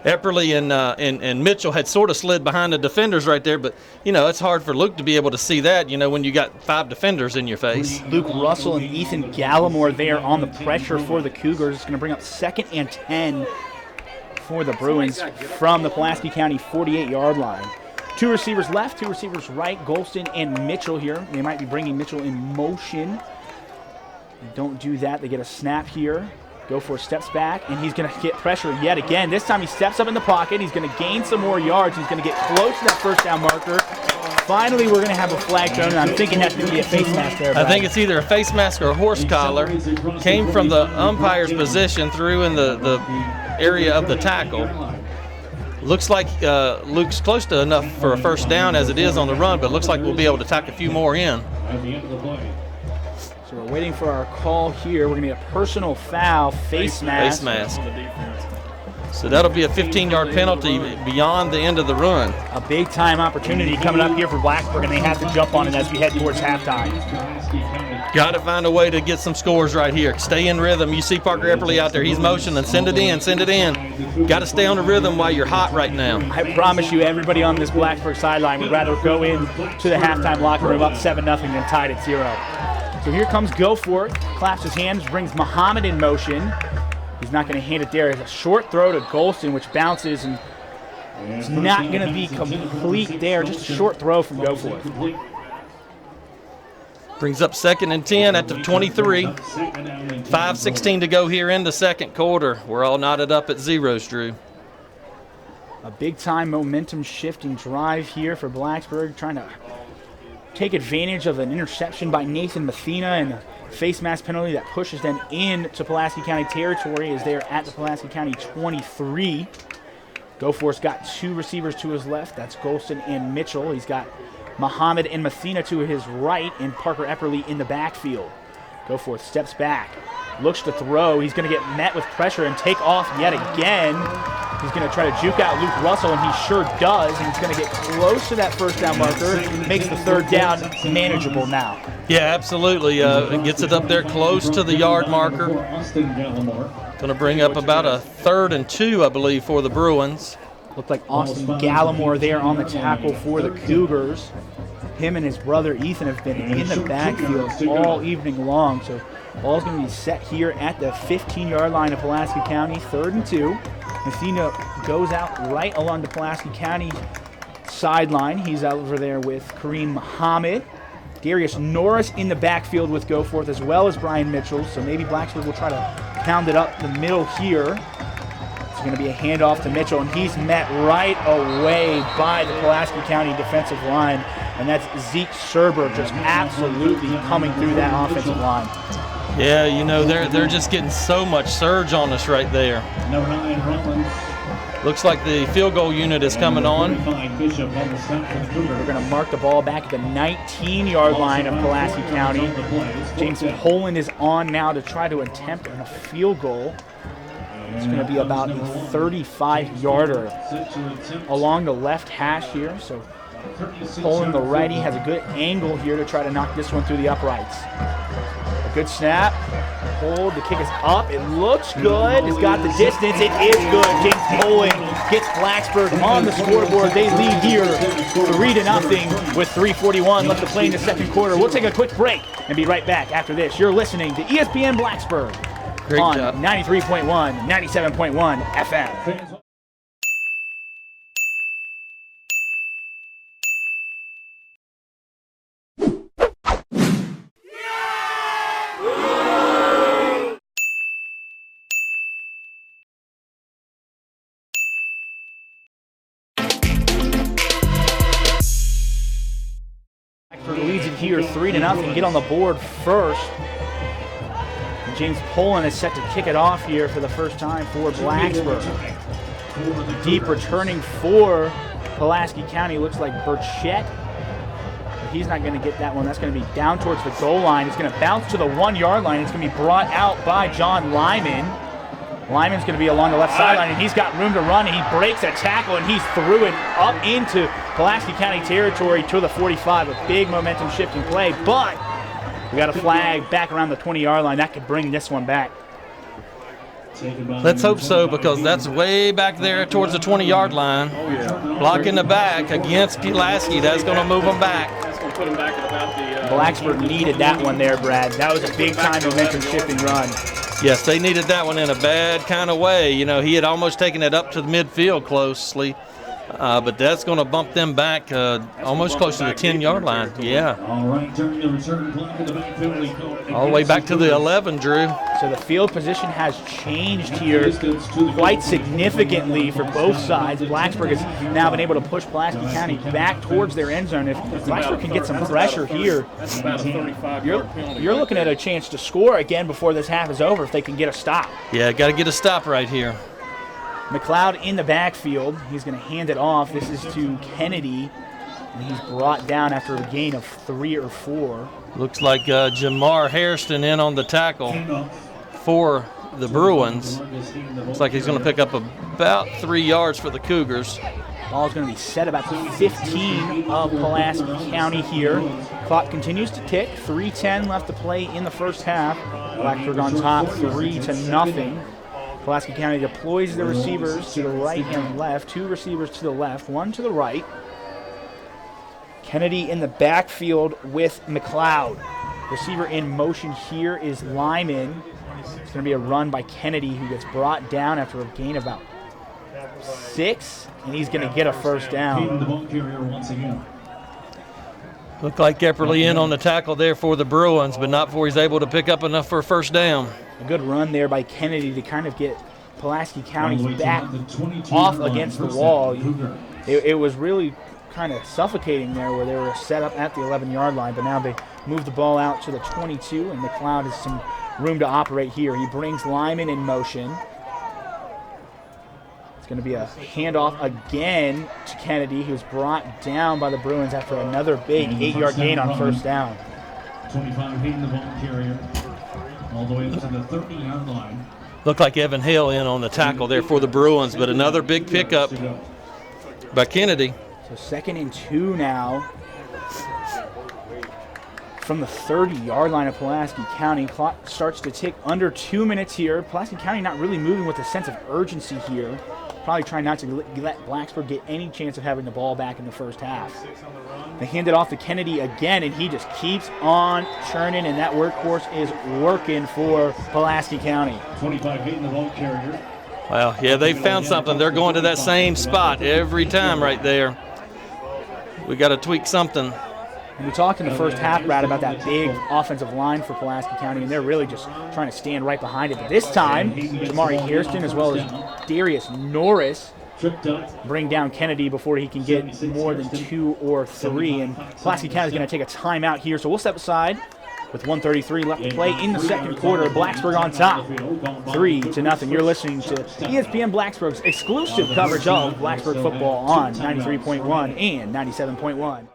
Epperly and Mitchell had sort of slid behind the defenders right there, but it's hard for Luke to be able to see that. When you got 5 defenders in your face. Luke Russell and Ethan Gallimore there on the pressure for the Cougars. It's going to bring up 2nd and 10 for the Bruins from the Pulaski County 48-yard line. 2 receivers left, 2 receivers right. Golston and Mitchell here. They might be bringing Mitchell in motion. Don't do that. They get a snap here. Go for steps back, and he's going to get pressure yet again. This time he steps up in the pocket. He's going to gain some more yards. He's going to get close to that first down marker. Finally, we're going to have a flag thrown, and I'm thinking that's going to be a face mask there. I think it's either a face mask or a horse collar. Came from the umpire's position through in the area of the tackle. Looks like Luke's close to enough for a first down as it is on the run, but looks like we'll be able to tack a few more in. So we're waiting for our call here. We're going to get a personal foul, face mask. Face mask. So that'll be a 15-yard penalty beyond the end of the run. A big-time opportunity coming up here for Blacksburg, and they have to jump on it as we head towards halftime. Got to find a way to get some scores right here. Stay in rhythm. You see Parker Epperly out there. He's motioning. Send it in. Send it in. Got to stay on the rhythm while you're hot right now. I promise you, everybody on this Blacksburg sideline would rather go in to the halftime locker room up 7-0 than tied at 0. So here comes Go For It. Claps his hands, brings Muhammad in motion. He's not going to hand it there. It's a short throw to Golston, which bounces, and it's not going to be complete there. Just a short throw from Go For It. Brings up 2nd and 10 at the 23. 5:16 to go here in the second quarter. We're all knotted up at zeros, Drew. A big-time momentum-shifting drive here for Blacksburg, trying to take advantage of an interception by Nathan Mathena and a face mask penalty that pushes them into Pulaski County territory as they're at the Pulaski County 23. Go For's got 2 receivers to his left. That's Golston and Mitchell. He's got Muhammad and Mathena to his right and Parker Epperly in the backfield. Go For It steps back, looks to throw. He's going to get met with pressure and take off yet again. He's going to try to juke out Luke Russell, and he sure does. And he's going to get close to that first down marker. Makes the 3rd down manageable now. Yeah, absolutely. Gets it up there close to the yard marker. Going to bring up about a 3rd and 2, I believe, for the Bruins. Looked like Austin Gallimore there on the tackle for the Cougars. Him and his brother Ethan have been in the backfield all evening long. So ball's going to be set here at the 15-yard line of Pulaski County, 3rd and 2. Mathena goes out right along the Pulaski County sideline. He's out over there with Kareem Muhammad. Darius Norris in the backfield with Go Forth, as well as Brian Mitchell. So maybe Blacksburg will try to pound it up the middle here. It's going to be a handoff to Mitchell, and he's met right away by the Pulaski County defensive line. And that's Zeke Serber just absolutely coming through that offensive line. Yeah, they're just getting so much surge on us right there. Looks like the field goal unit is coming on. We're going to mark the ball back at the 19-yard line of Pulaski County. James Poland is on now to try to attempt a field goal. It's going to be about a 35-yarder along the left hash here. So Poland, the righty, has a good angle here to try to knock this one through the uprights. A good snap. Hold. The kick is up. It looks good. It's got the distance. It is good. James Poland gets Blacksburg on the scoreboard. They lead here 3-0 with 3:41 left to play in the second quarter. We'll take a quick break and be right back after this. You're listening to ESPN Blacksburg on 93.1, 97.1 FM. Leads it here 3-0. Get on the board first. James Poland is set to kick it off here for the first time for Blacksburg. Deep returning for Pulaski County looks like Burchett. But he's not going to get that one. That's going to be down towards the goal line. It's going to bounce to the 1 yard line. It's going to be brought out by John Lyman. Lyman's going to be along the left sideline, and he's got room to run. He breaks a tackle, and he's threw it up into Pulaski County territory to the 45. A big momentum shifting play, but we got a flag back around the 20-yard line. That could bring this one back. Let's hope so, because that's way back there towards the 20-yard line. Oh, yeah. Blocking the back against Pulaski. That's going to move them back. That's going to put them back at about the... Blacksburg needed that one there, Brad. That was a big-time momentum shifting run. Yes, they needed that one in a bad kind of way. You know, he had almost taken it up to the midfield closely, but that's going to bump them back almost close to the 10-yard line. Yeah. All right, turning the return flag to the backfield. All the way back to the 11, Drew. So the field position has changed here quite significantly for both sides. Blacksburg has now been able to push Pulaski County back towards their end zone. If Blacksburg can get some pressure here, That's about a 35-yard penalty. you're looking at a chance to score again before this half is over if they can get a stop. Yeah, got to get a stop right here. McLeod in the backfield. He's going to hand it off. This is to Kennedy, and he's brought down after a gain of 3 or 4. Looks like Jamar Hairston in on the tackle for the Bruins. Looks like he's going to pick up about 3 yards for the Cougars. Ball's going to be set about the 15 of Pulaski County here. Clock continues to tick. 3:10 left to play in the first half. Blacksburg on top, 3-0. Pulaski County deploys the receivers to the right and left. 2 receivers to the left, 1 to the right. Kennedy in the backfield with McLeod. Receiver in motion here is Lyman. It's going to be a run by Kennedy, who gets brought down after a gain of about 6, and he's going to get a first down. The ball carrier once again. Looked like Epperly in on the tackle there for the Bruins, but not before he's able to pick up enough for a first down. A good run there by Kennedy to kind of get Pulaski County's back off against the wall. It was really kind of suffocating there where they were set up at the 11-yard line, but now they move the ball out to the 22, and McLeod has some room to operate here. He brings Lyman in motion. It's going to be a handoff again to Kennedy, who's brought down by the Bruins after another big 8-yard gain on first down. 25 hitting the ball carrier all the way up to the 30-yard line. Looked like Evan Hale in on the tackle there for the Bruins, but another big pickup by Kennedy. So 2nd and 2 now from the 30-yard line of Pulaski County. Clock starts to tick under 2 minutes here. Pulaski County not really moving with a sense of urgency here. Probably trying not to let Blacksburg get any chance of having the ball back in the first half. They hand it off to Kennedy again, and he just keeps on churning, and that workhorse is working for Pulaski County. 25 hitting the ball carrier. Well, yeah, they found something. They're going to that same spot every time right there. We got to tweak something. And we talked in the first half, Brad, about that big offensive line for Pulaski County, and they're really just trying to stand right behind it. But this time, Jamari Hairston as well as Darius Norris bring down Kennedy before he can get more than 2 or 3. And Pulaski County is going to take a timeout here, so we'll step aside with 1:33 left to play in the second quarter. Blacksburg on top, 3-0. You're listening to ESPN Blacksburg's exclusive coverage of Blacksburg football on 93.1 and 97.1.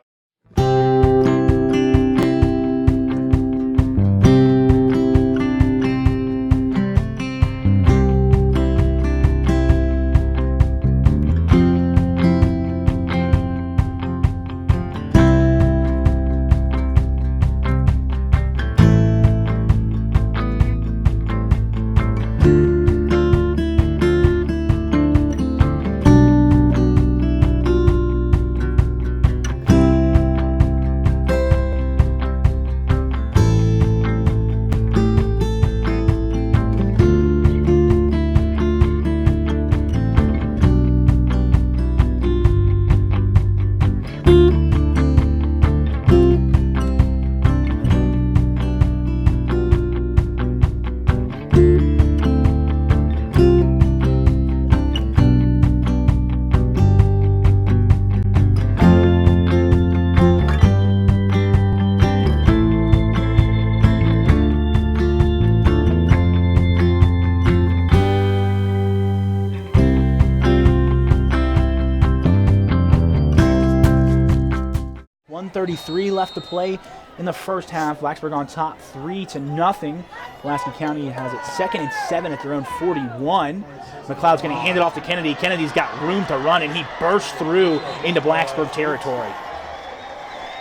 1:33 left to play in the first half. Blacksburg on top 3-0. Pulaski County has it 2nd and 7 at their own 41. McLeod's going to hand it off to Kennedy. Kennedy's got room to run, and he bursts through into Blacksburg territory.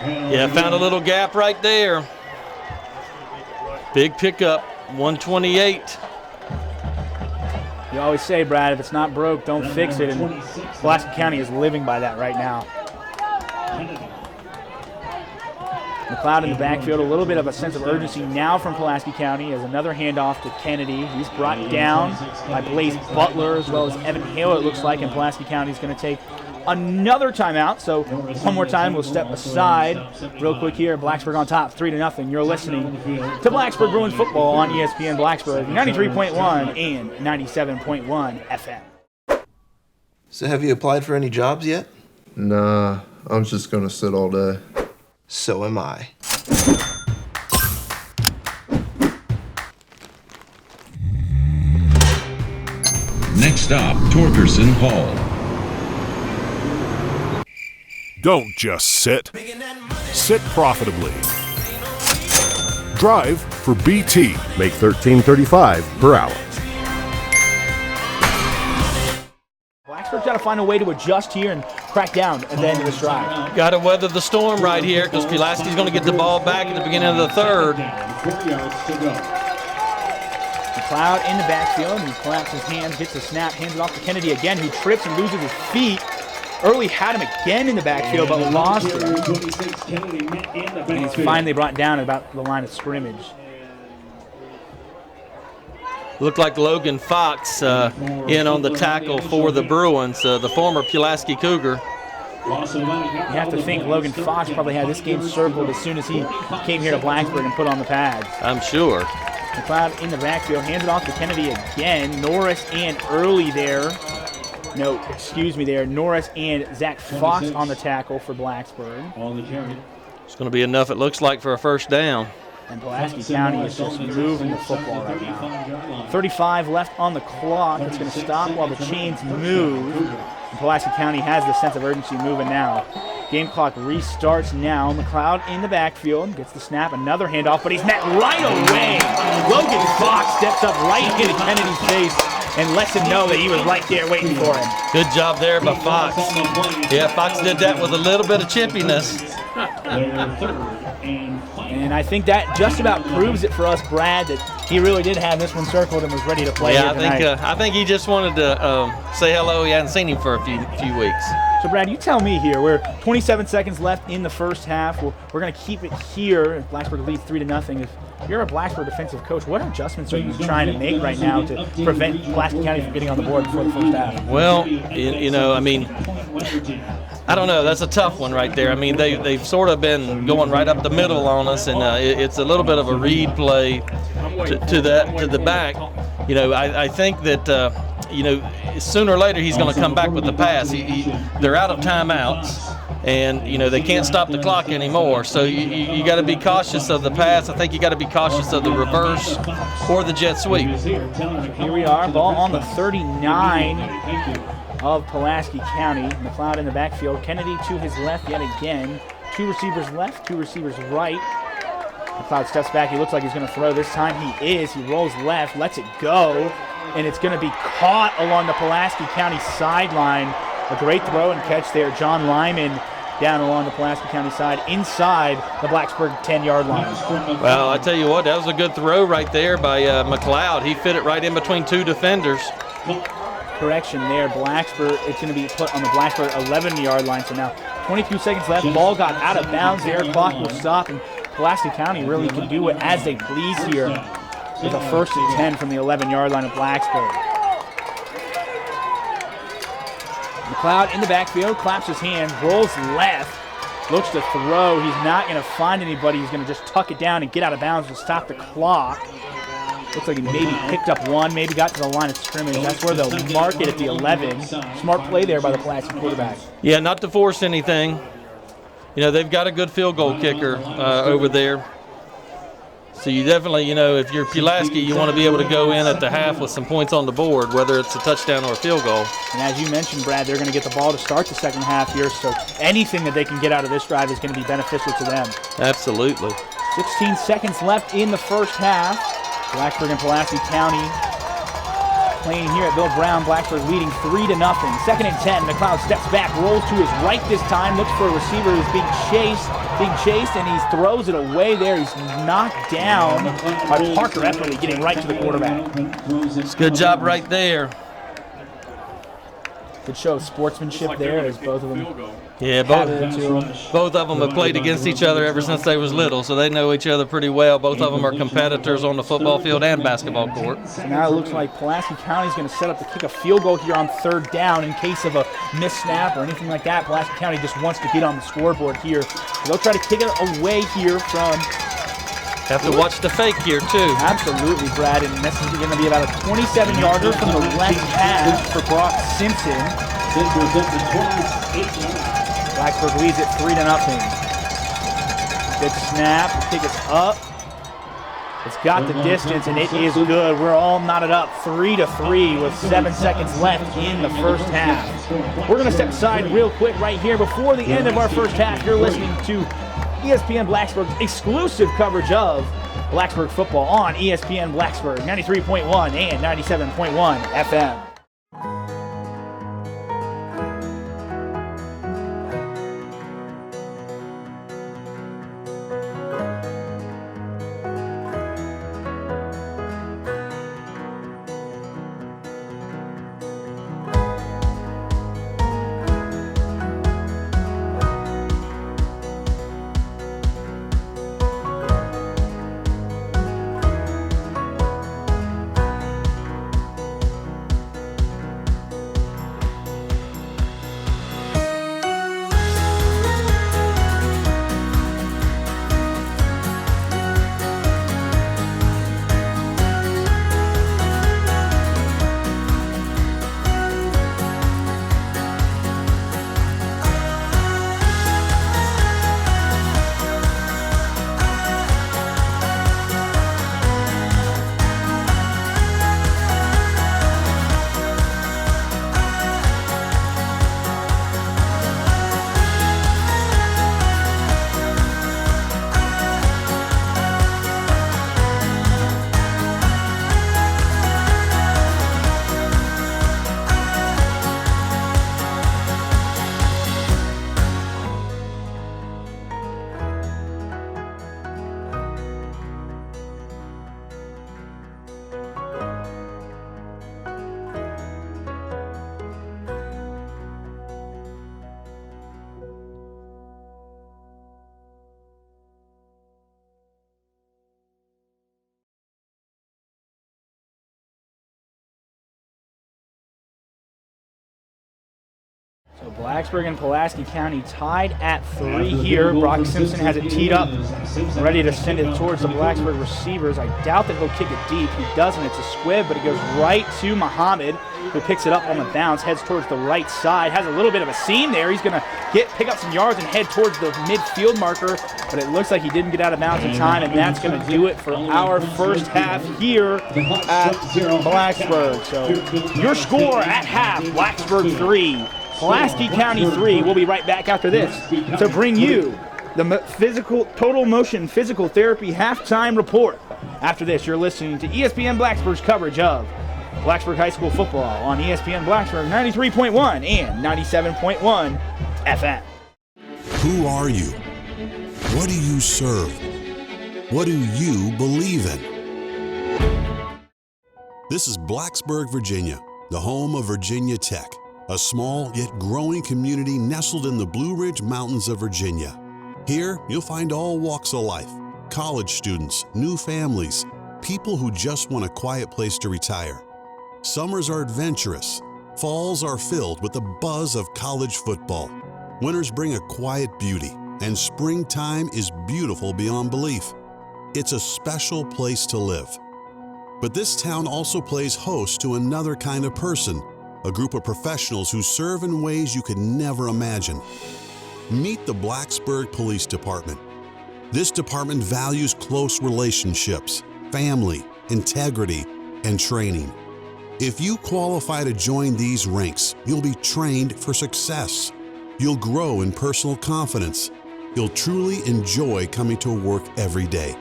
Yeah, found a little gap right there. Big pickup, 128. You always say, Brad, if it's not broke, don't fix it, and Pulaski County is living by that right now. McLeod in the backfield, a little bit of a sense of urgency now from Pulaski County as another handoff to Kennedy. He's brought down by Blaze Butler as well as Evan Hale, it looks like, and Pulaski County is going to take another timeout. So one more time, we'll step aside real quick here. Blacksburg on top, 3-0. You're listening to Blacksburg Bruins football on ESPN Blacksburg, 93.1 and 97.1 FM. So have you applied for any jobs yet? Nah, I'm just going to sit all day. So am I. Next stop, Torgerson Hall. Don't just sit. Sit profitably. Drive for BT. Make $13.35 per hour. Blacksburg's got to find a way to adjust here and crack down at the end of this drive. Got to weather the storm right here because Pulaski's going to get the ball back at the beginning of the third. McLeod in the backfield, and he claps his hands, gets the snap, hands it off to Kennedy again, who trips and loses his feet. Early had him again in the backfield, but lost it. And he's finally brought down at about the line of scrimmage. Looked like Logan Fox in on the tackle for the Bruins, the former Pulaski Cougar. You have to think Logan Fox probably had this game circled as soon as he came here to Blacksburg and put on the pads. I'm sure. McLeod in the backfield, hands it off to Kennedy again. Norris and Early there. No, excuse me there. Norris and Zach Fox on the tackle for Blacksburg. It's going to be enough, it looks like, for a first down. And Pulaski County is just moving the football right now. 35 left on the clock. It's going to stop while the chains move. And Pulaski County has the sense of urgency moving now. Game clock restarts now. McLeod in the backfield, gets the snap, another handoff, but he's met right away. Logan Fox steps up right into Kennedy's face and lets him know that he was right there waiting for him. Good job there by Fox. Yeah, Fox did that with a little bit of chippiness. And I think that just about proves it for us, Brad, that he really did have this one circled and was ready to play. Yeah, here I think he just wanted to say hello. He hadn't seen him for a few weeks. So, Brad, you tell me here. We're 27 seconds left in the first half. We're going to keep it here. Blacksburg leads 3-0. If you're a Blacksburg defensive coach, what adjustments are you trying to make right now to prevent Pulaski County from getting on the board before the first half? Well, you know, I mean, I don't know. That's a tough one right there. I mean, they've sort of been going right up the middle on us, and it's a little bit of a read play to the back. You know, I think that you know, sooner or later he's going to come back with the pass. They're out of timeouts, and you know they can't stop the clock anymore. So you got to be cautious of the pass. I think you got to be cautious of the reverse or the jet sweep. Here we are, ball on the 39 of Pulaski County. McLeod in the backfield. Kennedy to his left yet again. Two receivers left, two receivers right. McLeod steps back. He looks like he's going to throw. This time he is. He rolls left, lets it go, and it's going to be caught along the Pulaski County sideline. A great throw and catch there. John Lyman down along the Pulaski County side, inside the Blacksburg 10-yard line. Well, I tell you what, that was a good throw right there by McLeod. He fit it right in between two defenders. Correction there. Blacksburg, it's going to be put on the Blacksburg 11-yard line. So now 22 seconds left. Ball got out of bounds there. Clock will stop, and Pulaski County really can do it as they please here with a 1st and 10 from the 11-yard line of Blacksburg. McLeod in the backfield, claps his hands, rolls left, looks to throw. He's not going to find anybody. He's going to just tuck it down and get out of bounds to stop the clock. Looks like he maybe picked up one, maybe got to the line of scrimmage. That's where they'll mark it at the 11. Smart play there by the Pulaski quarterback. Yeah, not to force anything. You know, they've got a good field goal kicker over there. So you definitely, if you're Pulaski, you want to be able to go in at the half with some points on the board, whether it's a touchdown or a field goal. And as you mentioned, Brad, they're going to get the ball to start the second half here, so anything that they can get out of this drive is going to be beneficial to them. Absolutely. 16 seconds left in the first half. Blacksburg and Pulaski County playing here at Bill Brown. Blacksburg leading 3-0. Second and 10. McLeod steps back, rolls to his right this time, looks for a receiver who's being chased, and he throws it away there. He's knocked down by Parker Epperly, getting right to the quarterback. It's a good job right there. Good show of sportsmanship there as both of them. Yeah, both of them have played against each other ever since they was little, so they know each other pretty well. Both of them are competitors on the football field and basketball court. So now it looks like Pulaski County is going to set up to kick a field goal here on third down in case of a missed snap or anything like that. Pulaski County just wants to get on the scoreboard here. They'll try to kick it away here from... Have to watch the fake here, too. Absolutely, Brad, and this is going to be about a 27-yarder from the left hash for Brock Simpson. Blacksburg leads it 3-0. Good snap. Kick it up. It's got the distance, and it is good. We're all knotted up 3-3 with 7 seconds left in the first half. We're going to step aside real quick right here before the end of our first half. You're listening to ESPN Blacksburg's exclusive coverage of Blacksburg football on ESPN Blacksburg 93.1 and 97.1 FM. So Blacksburg and Pulaski County tied at 3 here. Brock Simpson has it teed up, ready to send it towards the Blacksburg receivers. I doubt that he'll kick it deep. He doesn't. It's a squib, but it goes right to Muhammad, who picks it up on the bounce, heads towards the right side, has a little bit of a seam there. He's going to pick up some yards and head towards the midfield marker, but it looks like he didn't get out of bounds in time, and that's going to do it for our first half here at Blacksburg. So your score at half, Blacksburg 3, Pulaski County 3. We'll be right back after this to bring you the total motion physical therapy halftime report. After this, you're listening to ESPN Blacksburg's coverage of Blacksburg High School football on ESPN Blacksburg 93.1 and 97.1 FM. Who are you? What do you serve? What do you believe in? This is Blacksburg, Virginia, the home of Virginia Tech, a small yet growing community nestled in the Blue Ridge Mountains of Virginia. Here, you'll find all walks of life, college students, new families, people who just want a quiet place to retire. Summers are adventurous, falls are filled with the buzz of college football. Winters bring a quiet beauty, and springtime is beautiful beyond belief. It's a special place to live. But this town also plays host to another kind of person, a group of professionals who serve in ways you could never imagine. Meet the Blacksburg Police Department. This department values close relationships, family, integrity, and training. If you qualify to join these ranks, you'll be trained for success. You'll grow in personal confidence. You'll truly enjoy coming to work every day.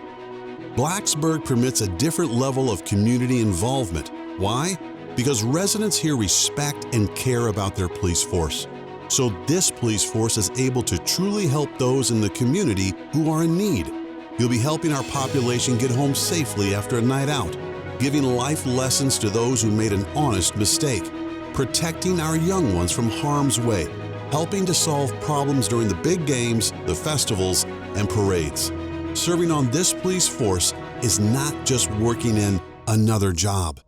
Blacksburg permits a different level of community involvement. Why? Because residents here respect and care about their police force. So this police force is able to truly help those in the community who are in need. You'll be helping our population get home safely after a night out, giving life lessons to those who made an honest mistake, protecting our young ones from harm's way, helping to solve problems during the big games, the festivals, and parades. Serving on this police force is not just working in another job.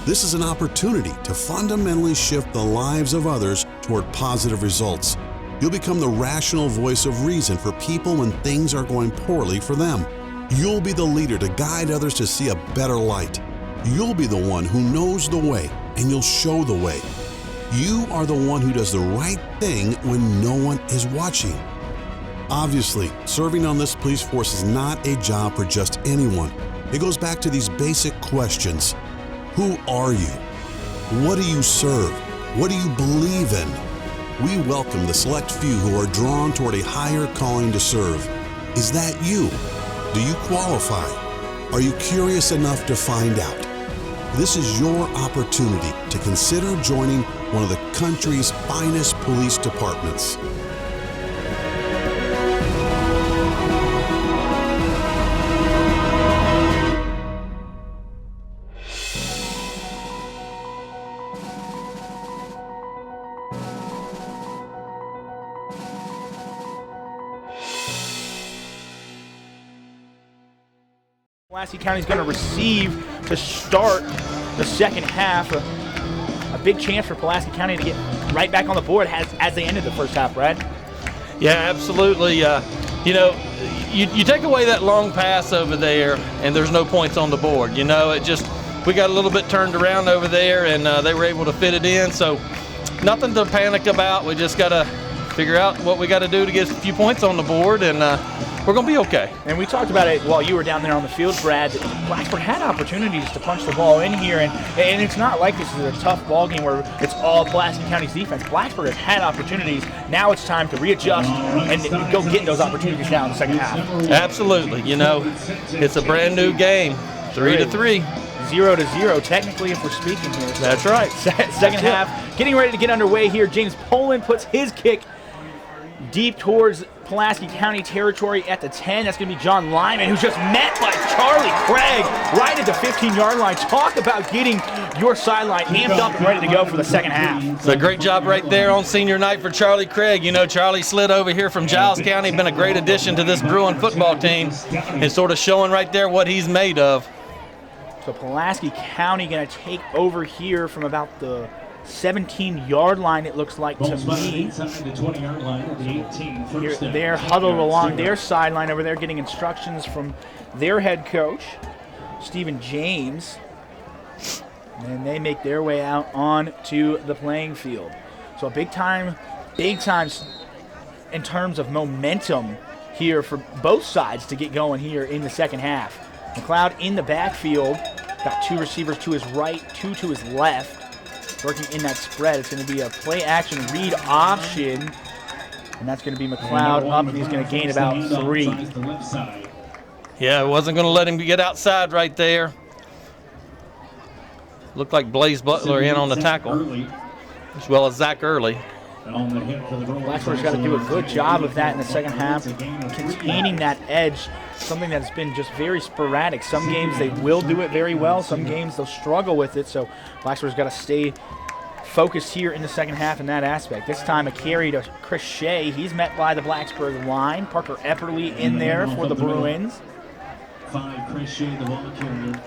This is an opportunity to fundamentally shift the lives of others toward positive results. You'll become the rational voice of reason for people when things are going poorly for them. You'll be the leader to guide others to see a better light. You'll be the one who knows the way, and you'll show the way. You are the one who does the right thing when no one is watching. Obviously, serving on this police force is not a job for just anyone. It goes back to these basic questions. Who are you? What do you serve? What do you believe in? We welcome the select few who are drawn toward a higher calling to serve. Is that you? Do you qualify? Are you curious enough to find out? This is your opportunity to consider joining one of the country's finest police departments. Pulaski County is going to receive to start the second half. A big chance for Pulaski County to get right back on the board as they ended the first half, Brad. Yeah, absolutely. You take away that long pass over there, and there's no points on the board. We got a little bit turned around over there, and they were able to fit it in. So nothing to panic about. We just got to figure out what we got to do to get a few points on the board, and we're going to be okay. And we talked about it while you were down there on the field, Brad. Blacksburg had opportunities to punch the ball in here, and it's not like this is a tough ball game where it's all Pulaski County's defense. Blacksburg has had opportunities. Now it's time to readjust and go get those opportunities down in the second half. Absolutely. It's a brand new game, 3-3. 0-0, technically, if we're speaking here. So that's right. Second half, getting ready to get underway here. James Poland puts his kick deep towards Pulaski County territory at the 10. That's going to be John Lyman, who's just met by Charlie Craig right at the 15-yard line. Talk about getting your sideline amped up and ready to go for the second half. It's a great job right there on senior night for Charlie Craig. Charlie slid over here from Giles County, been a great addition to this Bruin football team, and sort of showing right there what he's made of. So Pulaski County going to take over here from about the 17-yard line, it looks like to me. They're huddled along their sideline over there, getting instructions from their head coach, Stephen James. And they make their way out onto the playing field. So big time in terms of momentum here for both sides to get going here in the second half. McLeod in the backfield, got two receivers to his right, two to his left. Working in that spread. It's going to be a play action read option. And that's going to be McLeod up, and he's going to gain about 3. Yeah, it wasn't going to let him get outside right there. Looked like Blaze Butler in on the tackle, as well as Zach Early. Blacksburg's got to do a good job of that in the second half, containing that edge, something that's been just very sporadic. Some games they will do it very well. Some games they'll struggle with it. So Blacksburg's got to stay focused here in the second half in that aspect. This time a carry to Chris Shea. He's met by the Blacksburg line. Parker Epperly in there for the Bruins. 5, Chris Shea, the ball carrier.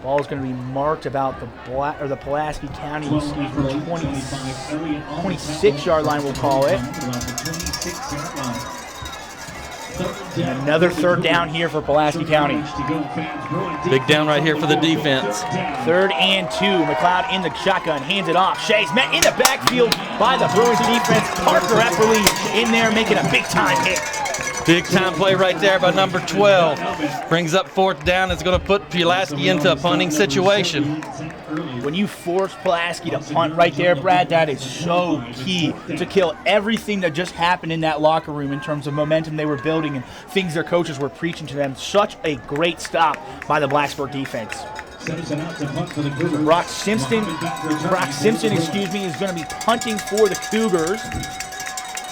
Ball is going to be marked about the Pulaski County 26-yard line, we'll call it. And another third down here for Pulaski County. Big down right here for the defense. 3rd and 2. McLeod in the shotgun, hands it off. Shea's met in the backfield by the Bruins defense. Parker Epperly in there making a big-time hit. Big time play right there by number 12. Brings up 4th down. It's going to put Pulaski into a punting situation. When you force Pulaski to punt right there, Brad, that is so key to kill everything that just happened in that locker room in terms of momentum they were building and things their coaches were preaching to them. Such a great stop by the Blacksburg defense. Brock Simpson, is going to be punting for the Cougars.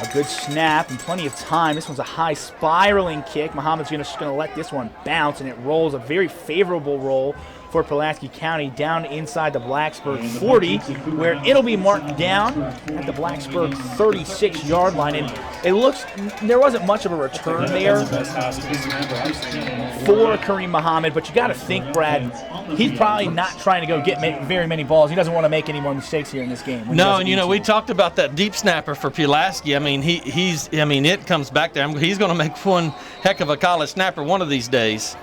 A good snap and plenty of time. This one's a high spiraling kick. Muhammad's just going to let this one bounce, and it rolls a very favorable roll for Pulaski County down inside the Blacksburg 40, where it'll be marked down at the Blacksburg 36-yard line. And it looks, there wasn't much of a return there for Kareem Muhammad, but you got to think, Brad, he's probably not trying to go get very many balls. He doesn't want to make any more mistakes here in this game. No, and we talked about that deep snapper for Pulaski. I mean, it comes back there. He's going to make one heck of a college snapper one of these days.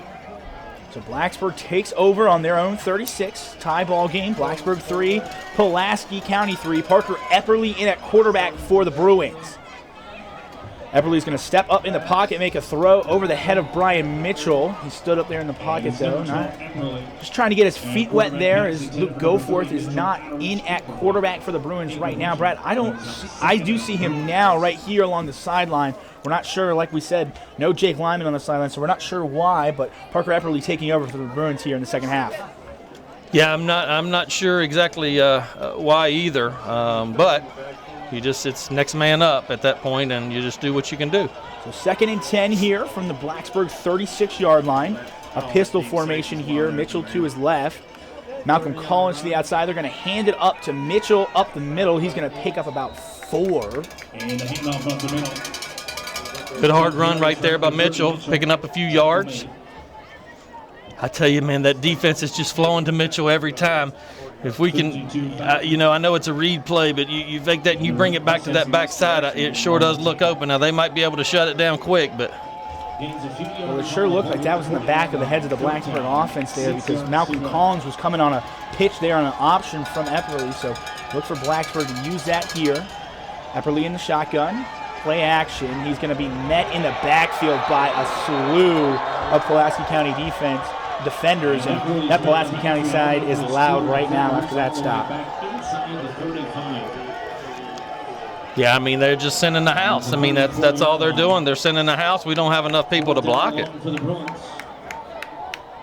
So Blacksburg takes over on their own 36, tie ball game. Blacksburg 3, Pulaski County 3. Parker Epperly in at quarterback for the Bruins. Epperly's going to step up in the pocket, make a throw over the head of Brian Mitchell. He stood up there in the pocket, though. Just trying to get his feet wet there as Luke Goforth is not in at quarterback for the Bruins right now. Brad, I do see him now right here along the sideline. We're not sure, like we said, no Jake Lyman on the sideline, so we're not sure why, but Parker Epperly taking over for the Bruins here in the second half. Yeah, I'm not sure exactly why either, but it's next man up at that point, and you just do what you can do. So 2nd and 10 here from the Blacksburg 36-yard line. A pistol formation here. Mitchell to his left. Malcolm Collins to the outside. They're going to hand it up to Mitchell up the middle. He's going to pick up about 4. And the handoff up the middle. Good hard run right there by Mitchell, picking up a few yards. I tell you, man, that defense is just flowing to Mitchell every time. If we can, I know it's a read play, but you fake that and you bring it back to that backside, it sure does look open. Now, they might be able to shut it down quick, but. Well, it sure looked like that was in the back of the heads of the Blacksburg offense there because Malcolm Collins was coming on a pitch there on an option from Epperly. So look for Blacksburg to use that here. Epperly in the shotgun. Play action. He's going to be met in the backfield by a slew of Pulaski County defenders, and that Pulaski County side is loud right now after that stop. Yeah, I mean, they're just sending the house. I mean, that's all they're doing. They're sending the house. We don't have enough people to block it.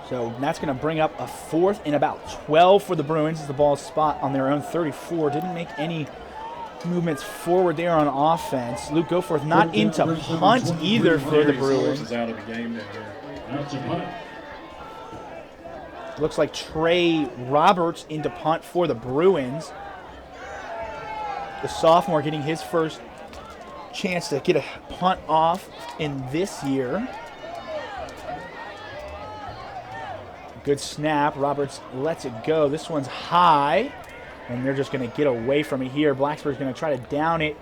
So that's going to bring up a 4th and about 12 for the Bruins as the ball spot on their own 34. Didn't make any movements forward there on offense. Luke Goforth not into punt either for the Bruins. Out of the game down there. Looks like Trey Roberts into punt for the Bruins. The sophomore getting his first chance to get a punt off in this year. Good snap. Roberts lets it go. This one's high, and they're just going to get away from it here. Blacksburg's going to try to down it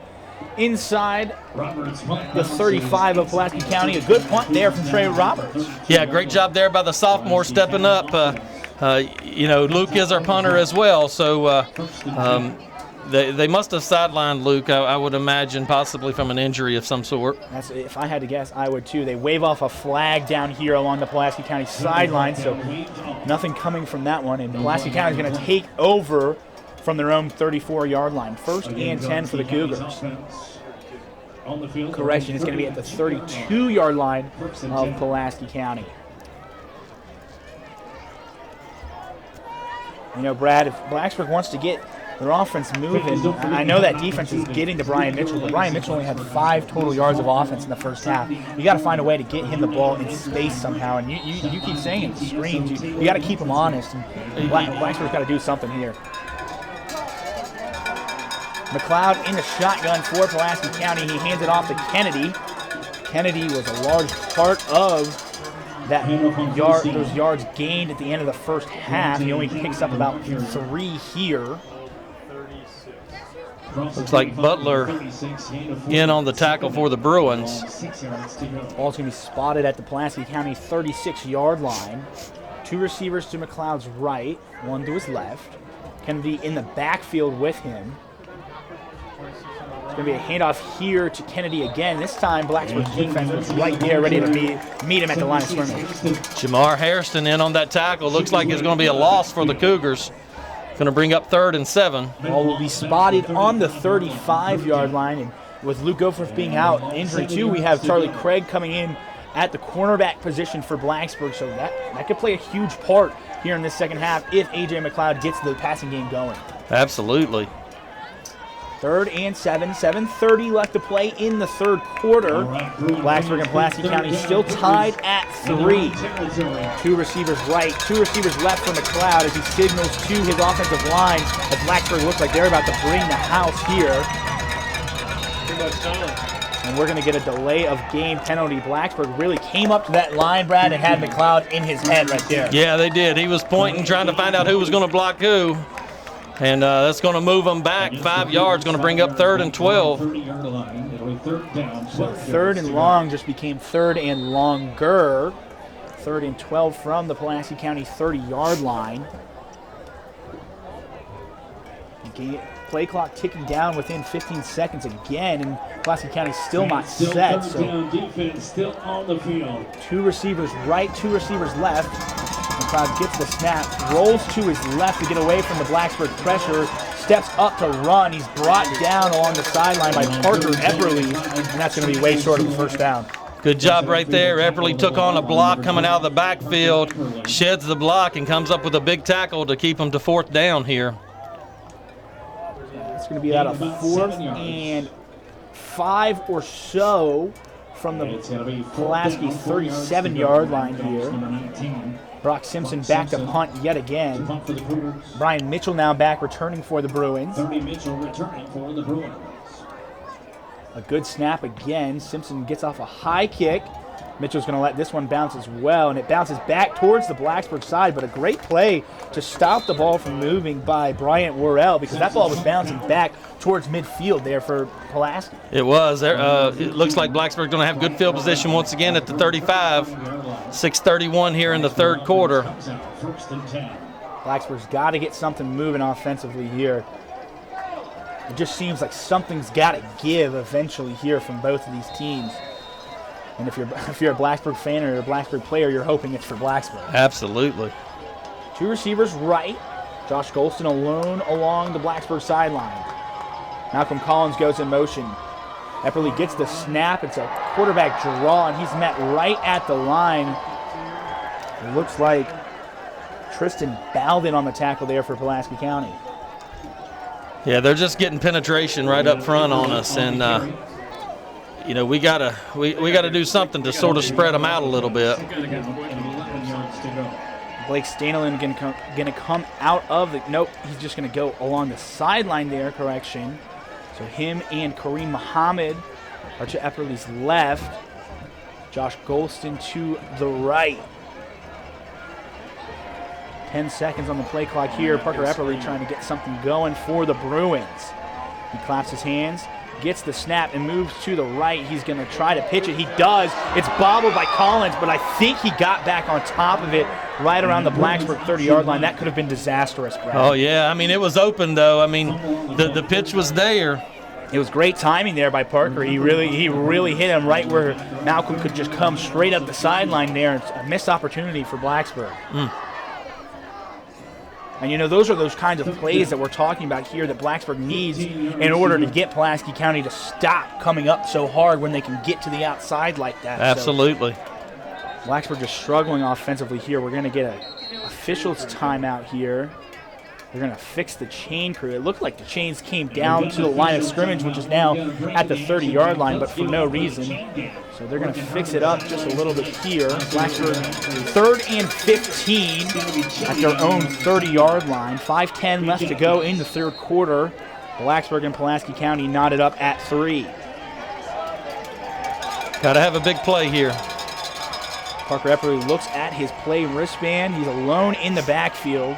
inside the 35 of Pulaski County. A good punt there from Trey Roberts. Yeah, great job there by the sophomore stepping up. Luke is our punter as well, so they must have sidelined Luke, I would imagine, possibly from an injury of some sort. If I had to guess, I would too. They wave off a flag down here along the Pulaski County sideline, so nothing coming from that one. And Pulaski County is going to take over from their own 34-yard line. 1st and 10 for the Cougars. Correction, it's going to be at the 32-yard line of Pulaski County. Brad, if Blacksburg wants to get their offense moving, I know that defense is getting to Brian Mitchell, but Brian Mitchell only had 5 total yards of offense in the first half. You got to find a way to get him the ball in space somehow, and you keep saying it, screens. You got to keep him honest, and Blacksburg's got to do something here. McLeod in the shotgun for Pulaski County. He hands it off to Kennedy. Kennedy was a large part of those yards gained at the end of the first half. He only picks up about 3 here. Looks like Butler in on the tackle for the Bruins. Ball's going to be spotted at the Pulaski County 36-yard line. 2 receivers to McLeod's right, 1 to his left. Kennedy in the backfield with him. Going to be a handoff here to Kennedy again. This time, Blacksburg's defense was right there, ready to meet him at the line of scrimmage. Jamar Hairston in on that tackle. Looks like it's going to be a loss for the Cougars. Going to bring up 3rd and 7. Ball will be spotted on the 35-yard line. And with Luke Goforth being out, injury too, we have Charlie Craig coming in at the cornerback position for Blacksburg. So that could play a huge part here in this second half if A.J. McLeod gets the passing game going. Absolutely. 3rd and 7, 7:30 left to play in the third quarter. Blacksburg and Pulaski County still tied at 3. 2 receivers right, 2 receivers left for McLeod as he signals to his offensive line as Blacksburg looks like they're about to bring the house here. Too much time. And we're going to get a delay of game penalty. Blacksburg really came up to that line, Brad, and had McLeod in his head right there. Yeah, they did. He was pointing, trying to find out who was going to block who. And that's going to move them back 5 yards, going to bring up 3rd and 12. So 3rd and long just became 3rd and longer. 3rd and 12 from the Pulaski County 30-yard line. Play clock ticking down within 15 seconds again, and Pulaski County still not set. So defense still on the field. 2 receivers right, 2 receivers left. McLeod gets the snap, rolls to his left to get away from the Blacksburg pressure, steps up to run. He's brought down along the sideline by Parker Epperly, and that's going to be way short of the first down. Good job right there. Epperly took on a block coming out of the backfield, sheds the block, and comes up with a big tackle to keep him to 4th down here. It's going to be about a 4th and 5 or so from the Pulaski 37-yard line here. Brock Simpson back to punt yet again. Brian Mitchell now back returning for the Bruins. A good snap again. Simpson gets off a high kick. Mitchell's going to let this one bounce as well, and it bounces back towards the Blacksburg side, but a great play to stop the ball from moving by Bryant Worrell because that ball was bouncing back towards midfield there for Pulaski. It was. It looks like Blacksburg's going to have good field position once again at the 35. 6:31 here in the third quarter. Blacksburg's got to get something moving offensively here. It just seems like something's got to give eventually here from both of these teams. And if you're a Blacksburg fan or a Blacksburg player, you're hoping it's for Blacksburg. Absolutely. 2 receivers right. Josh Golston alone along the Blacksburg sideline. Malcolm Collins goes in motion. Epperly gets the snap. It's a quarterback draw, and he's met right at the line. It looks like Tristan Bowden on the tackle there for Pulaski County. Yeah, they're just getting penetration right up front on us, and you know, we gotta do something to sort of spread them out a little bit. Blake Stanley gonna come out of the, nope, he's just gonna go along the sideline there, correction. So him and Kareem Muhammad are to Epperly's left. Josh Golston to the right. 10 seconds on the play clock here. Parker Epperly trying to get something going for the Bruins. He claps his hands, gets the snap, and moves to the right. He's going to try to pitch it. He does. It's bobbled by Collins, but I think he got back on top of it right around the Blacksburg 30-yard line. That could have been disastrous, Brad. Oh, yeah. I mean, it was open, though. I mean, the pitch was there. It was great timing there by Parker. He really hit him right where Malcolm could just come straight up the sideline there. It's a missed opportunity for Blacksburg. And, you know, those are those kinds of plays that we're talking about here that Blacksburg needs in order to get Pulaski County to stop coming up so hard when they can get to the outside like that. Absolutely. So, Blacksburg is struggling offensively here. We're going to get an official's timeout here. They're going to fix the chain crew. It looked like the chains came down to the line of scrimmage, which is now at the 30-yard line, but for no reason. So they're going to fix it up just a little bit here. Blacksburg 3rd and 15 at their own 30-yard line. 5:10 left to go in the third quarter. Blacksburg and Pulaski County knotted up at 3. Got to have a big play here. Parker Epperly looks at his play wristband. He's alone in the backfield.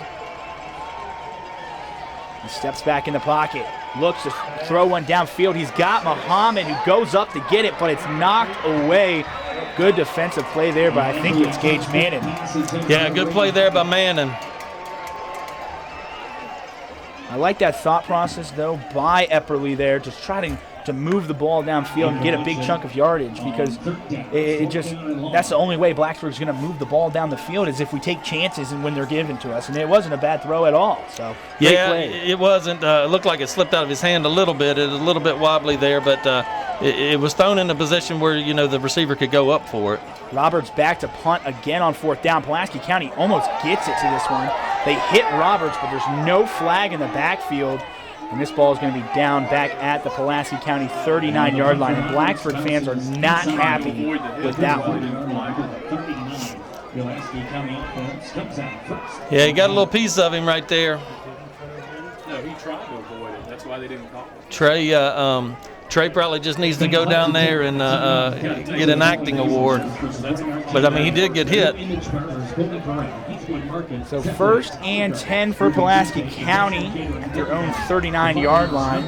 He steps back in the pocket, looks to throw one downfield. He's got Muhammad who goes up to get it, but it's knocked away. Good defensive play there, but I think it's Gage Mannon. Yeah, good play there by Mannon. I like that thought process, though, by Epperly there, just trying to move the ball downfield and get a big chunk of yardage, because that's the only way Blacksburg's going to move the ball down the field is if we take chances and when they're given to us. And it wasn't a bad throw at all. So great play. It wasn't. It looked like it slipped out of his hand a little bit. It was a little bit wobbly there, but it was thrown in a position where, the receiver could go up for it. Roberts back to punt again on 4th down. Pulaski County almost gets it to this one. They hit Roberts, but there's no flag in the backfield. And this ball is going to be down back at the Pulaski County 39-yard line. And Blacksburg fans are not happy with that one. Yeah, he got a little piece of him right there. No, he tried to avoid it. That's why they didn't call it. Trey probably just needs to go down there and get an acting award. But, I mean, he did get hit. So 1st and 10 for Pulaski County at their own 39-yard line.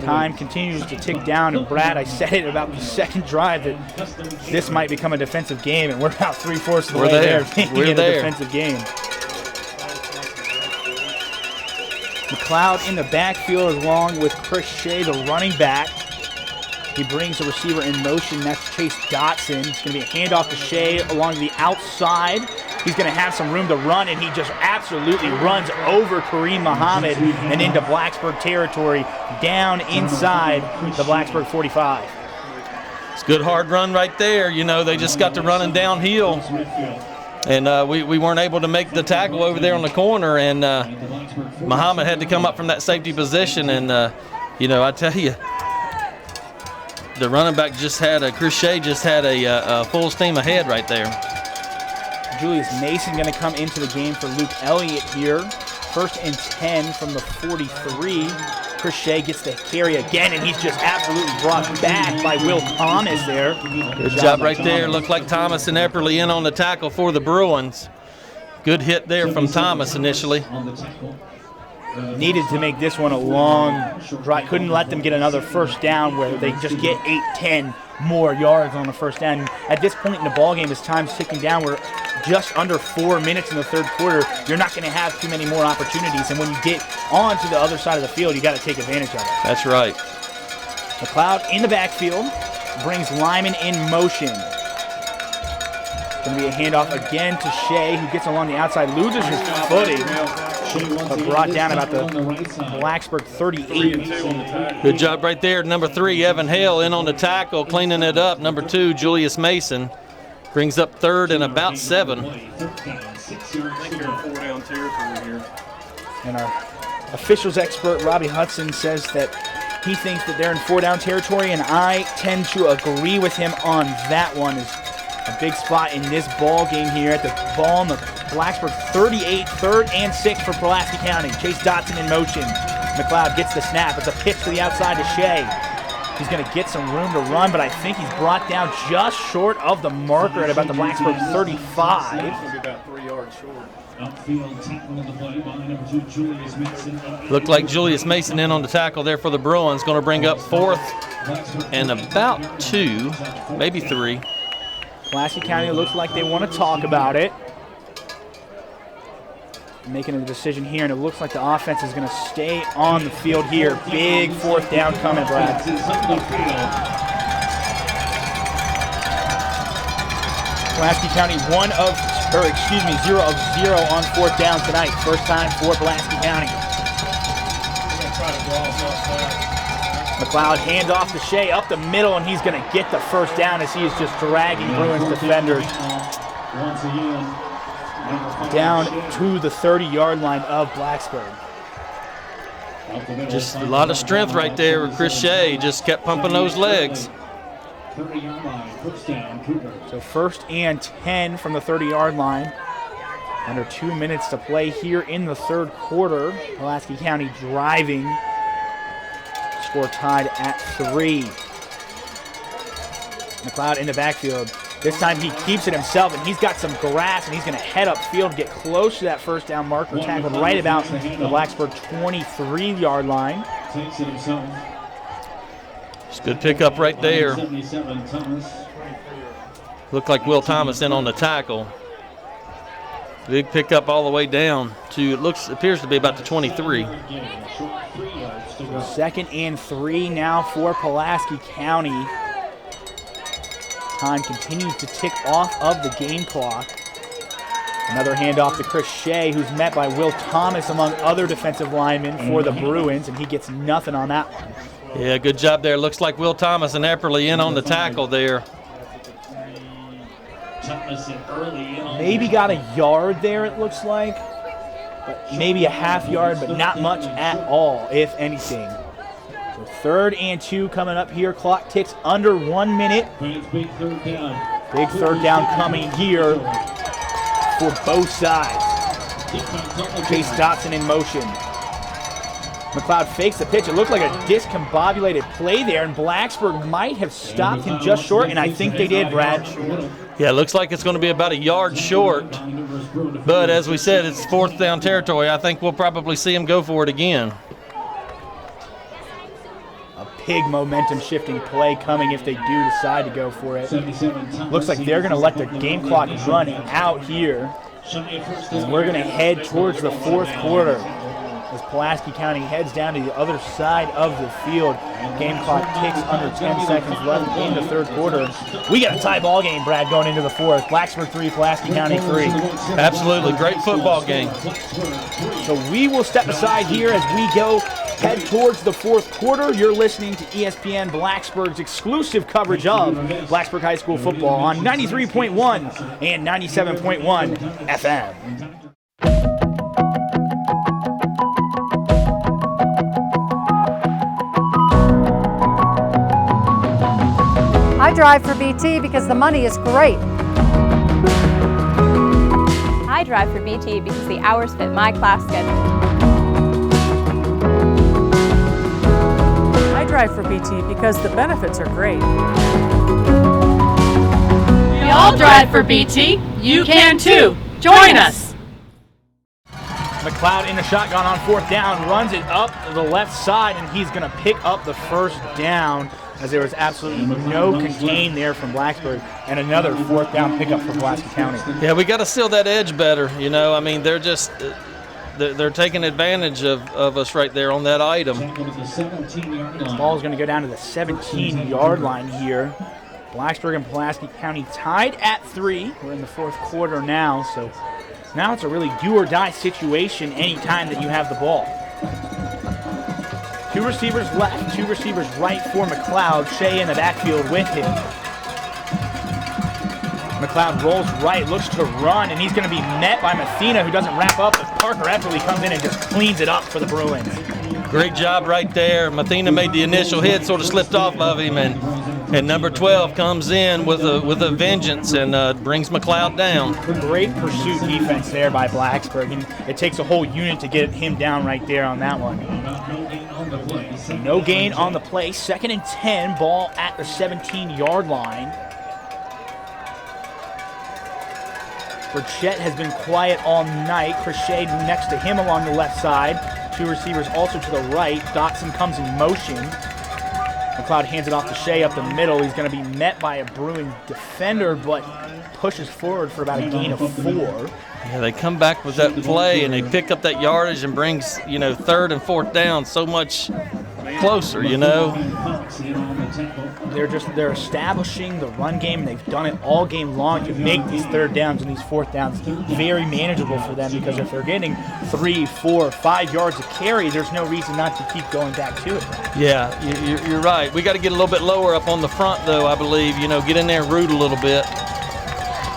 Time continues to tick down. And, Brad, I said it about the second drive that this might become a defensive game, and we're about 3/4 of the way there. We're there. A defensive game. McLeod in the backfield along with Chris Shea, the running back. He brings the receiver in motion. That's Chase Dotson. It's going to be a handoff to Shea along the outside. He's going to have some room to run, and he just absolutely runs over Kareem Muhammad and into Blacksburg territory, down inside the Blacksburg 45. It's a good hard run right there. They just got to running downhill. And we weren't able to make the tackle over there on the corner, and Muhammad had to come up from that safety position. And, I tell you, the running back Chris Shea just had a full steam ahead right there. Julius Mason going to come into the game for Luke Elliott here. 1st and 10 from the 43. Chris Shea gets the carry again, and he's just absolutely brought back by Will Thomas there. Good job right there. Looked like Thomas and Epperly in on the tackle for the Bruins. Good hit there from Thomas initially. Needed to make this one a long drive. Couldn't let them get another 1st down where they just get 8-10 more yards on the 1st down. At this point in the ballgame, as time's ticking down, we're just under 4 minutes in the 3rd quarter. You're not going to have too many more opportunities, and when you get on to the other side of the field, you got to take advantage of it. That's right. McLeod in the backfield brings Lyman in motion. Going to be a handoff again to Shea, who gets along the outside, loses his footing, but brought down about the Blacksburg 38. Good job right there. Number 3, Evan Hale, in on the tackle, cleaning it up. Number 2, Julius Mason, brings up 3rd and about 7. And our officials expert, Robbie Hudson, says that he thinks that they're in 4-down territory, and I tend to agree with him on that one. Is a big spot in this ball game here at the ball on the Blacksburg 38, 3rd and 6 for Pulaski County. Chase Dotson in motion. McLeod gets the snap. It's a pitch to the outside to Shea. He's going to get some room to run, but I think he's brought down just short of the marker at about the Blacksburg 35. He's going to be about 3 yards short. Looked like Julius Mason in on the tackle there for the Bruins. Going to bring up 4th and about 2, maybe 3. Pulaski County looks like they want to talk about it. Making a decision here, and it looks like the offense is going to stay on the field here. Big 4th down coming, Brad. Pulaski County 0 of 0 on 4th down tonight. First time for Pulaski County. McLeod hands off to Shea up the middle, and he's going to get the 1st down as he is just dragging Bruins defenders down to the 30-yard line of Blacksburg. Just a lot of strength right there with Chris Shea. Just kept pumping those legs. So 1st and 10 from the 30-yard line. Under 2 minutes to play here in the 3rd quarter. Pulaski County driving. Score tied at 3. McLeod in the backfield. This time he keeps it himself, and he's got some grass, and he's going to head upfield, get close to that 1st down marker, tackled right about the Blacksburg 23-yard line. It's a good pickup right there. Looked like Will Thomas in on the tackle. Big pickup all the way down to, appears to be about the 23. 2nd and 3 now for Pulaski County. Time continues to tick off of the game clock. Another handoff to Chris Shea, who's met by Will Thomas among other defensive linemen for the Bruins, and he gets nothing on that one. Yeah, good job there. Looks like Will Thomas and Epperly in on the tackle there. Maybe got a yard there, it looks like. But maybe a half yard, but not much at all, if anything. So 3rd and 2 coming up here. Clock ticks under 1 minute. Big third down coming here for both sides. Chase Dotson in motion. McLeod fakes the pitch. It looked like a discombobulated play there, and Blacksburg might have stopped him just short, and I think they did, Brad. Yeah, it looks like it's going to be about a yard short. But as we said, it's 4th down territory. I think we'll probably see him go for it again. A big momentum shifting play coming if they do decide to go for it. Looks like they're going to let the game clock run out here. And we're going to head towards the 4th quarter as Pulaski County heads down to the other side of the field. Game clock ticks under 10 seconds left in the 3rd quarter. We got a tie ball game, Brad, going into the 4th. Blacksburg 3, Pulaski County 3. Absolutely, great football game. So we will step aside here as we go head towards the 4th quarter. You're listening to ESPN Blacksburg's exclusive coverage of Blacksburg High School football on 93.1 and 97.1 FM. I drive for BT because the money is great. I drive for BT because the hours fit my class schedule. I drive for BT because the benefits are great. We all drive for BT. You can too. Join us. McLeod in the shotgun on 4th down, runs it up the left side, and he's going to pick up the 1st down, as there was absolutely no contain there from Blacksburg, and another 4th down pickup for Pulaski County. Yeah, we got to seal that edge better. You know, I mean, they're just they're taking advantage of us right there on that item. The ball is going to go down to the 17-yard line here. Blacksburg and Pulaski County tied at 3. We're in the 4th quarter now, so now it's a really do-or-die situation anytime that you have the ball. 2 receivers left, 2 receivers right for McLeod. Shea in the backfield with him. McLeod rolls right, looks to run, and he's going to be met by Mathena, who doesn't wrap up, but Parker Epperly comes in and just cleans it up for the Bruins. Great job right there. Mathena made the initial hit, sort of slipped off of him, and number 12 comes in with a vengeance and brings McLeod down. Great pursuit defense there by Blacksburg, and it takes a whole unit to get him down right there on that one. No gain on the play. 2nd and 10, ball at the 17-yard line. Burchett has been quiet all night. Crochet next to him along the left side. 2 receivers also to the right. Dotson comes in motion. McLeod hands it off to Shea up the middle. He's going to be met by a Bruin defender, but pushes forward for about a gain of 4. Yeah, they come back with that play, and they pick up that yardage and brings, 3rd and 4th down so much closer, They're establishing the run game, and they've done it all game long to make these 3rd downs and these 4th downs very manageable for them, because if they're getting 3, 4, 5 yards of carry, there's no reason not to keep going back to it. Yeah, you're right. We got to get a little bit lower up on the front, though, I believe. Get in there and root a little bit.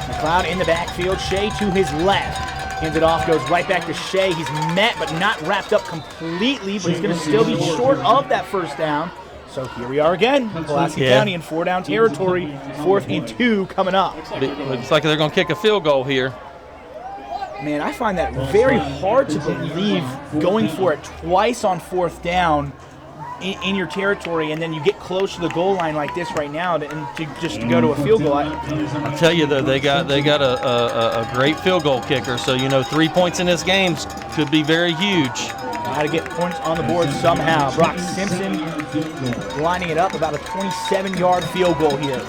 McLeod in the backfield, Shea to his left. Hands it off, goes right back to Shea. He's met but not wrapped up completely, but he's going to still be short of that 1st down. So here we are again, Pulaski County in 4-down territory, 4th and 2 coming up. Looks like they're going to kick a field goal here. Man, I find that very hard to believe, going for it twice on 4th down in your territory, and then you get close to the goal line like this right now to go to a field goal. I'll tell you though, they got a great field goal kicker. So 3 points in this game could be very huge. Got to get points on the board somehow. Brock Simpson lining it up, about a 27-yard field goal here.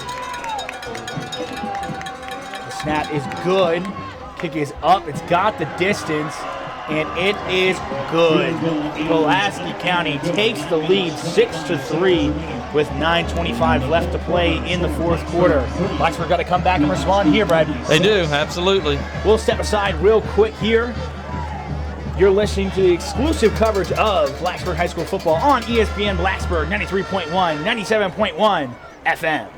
The snap is good. kick is up. It's got the distance, and it is good. Pulaski County takes the lead 6-3 with 9:25 left to play in the fourth quarter. Blacksburg got to come back and respond here, Brad. They do, absolutely. We'll step aside real quick here. You're listening to the exclusive coverage of Blacksburg High School football on ESPN Blacksburg 93.1, 97.1 FM.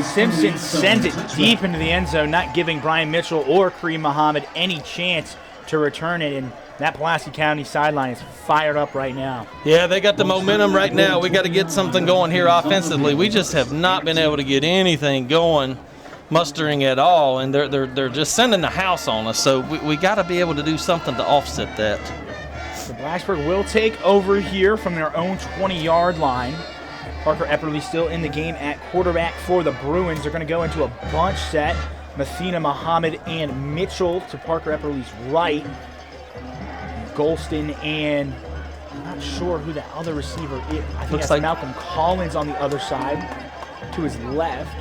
Simpson sends it deep into the end zone, not giving Brian Mitchell or Kareem Muhammad any chance to return it, and that Pulaski County sideline is fired up right now. Yeah, they got the momentum right now. We got to get something going here offensively. We just have not been able to get anything going, mustering at all, and they're just sending the house on us, so we got to be able to do something to offset that. So Blacksburg will take over here from their own 20-yard line. Parker Epperly still in the game at quarterback for the Bruins. They're going to go into a bunch set. Mathena Muhammad and Mitchell to Parker Epperly's right. Golston and I'm not sure who the other receiver is. I think that's Malcolm Collins on the other side to his left.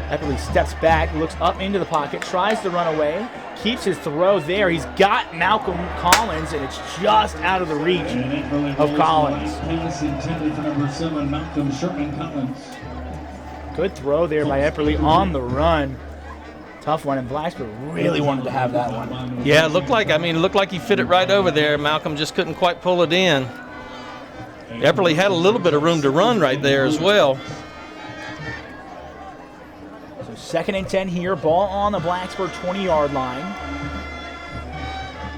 Epperly steps back, looks up into the pocket, tries to run away, keeps his throw there. He's got Malcolm Collins, and it's just out of the reach of Collins. Intended for number 7, Malcolm Sherman Collins. Good throw there by Epperly on the run. Tough one, and Blacksburg really wanted to have that one. Yeah, it looked like he fit it right over there. Malcolm just couldn't quite pull it in. Epperly had a little bit of room to run right there as well. So 2nd and 10 here, ball on the Blacksburg 20-yard line.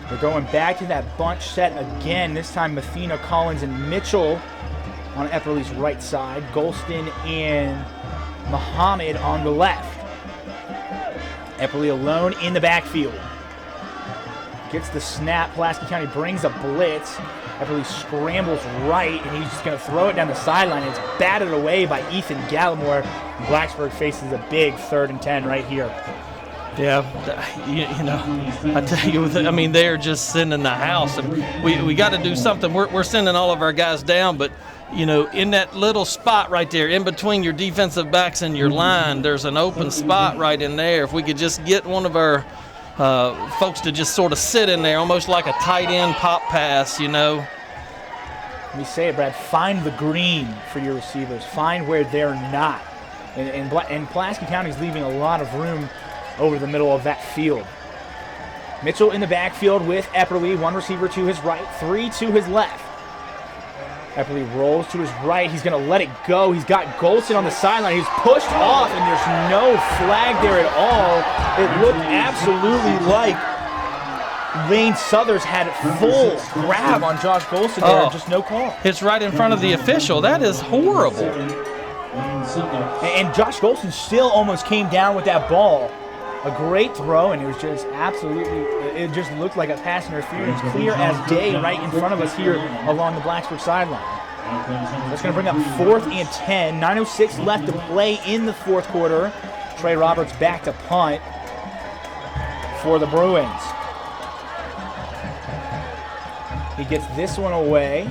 We're going back to that bunch set again. This time Mathena, Collins, and Mitchell on Epperly's right side. Golston and Muhammad on the left. Epperly alone in the backfield. Gets the snap. Pulaski County brings a blitz. Epperly scrambles right, and he's just going to throw it down the sideline. It's batted away by Ethan Gallimore. Blacksburg faces a big 3rd and 10 right here. Yeah, you know, I tell you, I mean, they're just sending the house, and we got to do something. We're sending all of our guys down, but you know, in that little spot right there, in between your defensive backs and your line, there's an open spot right in there. If we could just get one of our folks to just sort of sit in there, almost like a tight end pop pass, you know. Let me say it, Brad. Find the green for your receivers. Find where they're not. And Pulaski County is leaving a lot of room over the middle of that field. Mitchell in the backfield with Epperly. 1 receiver to his right, 3 to his left. Epperly rolls to his right. He's going to let it go. He's got Golston on the sideline. He's pushed off, and there's no flag there at all. It looked absolutely like Lane Southers had full grab on Josh Golston there, and just no call. It's right in front of the official. That is horrible. And Josh Golston still almost came down with that ball. A great throw, and it was just absolutely, it just looked like a pass interference, clear as day right in front of us here along the Blacksburg sideline. That's going to bring up 4th and 10. 9:06 left to play in the fourth quarter. Trey Roberts back to punt for the Bruins. He gets this one away.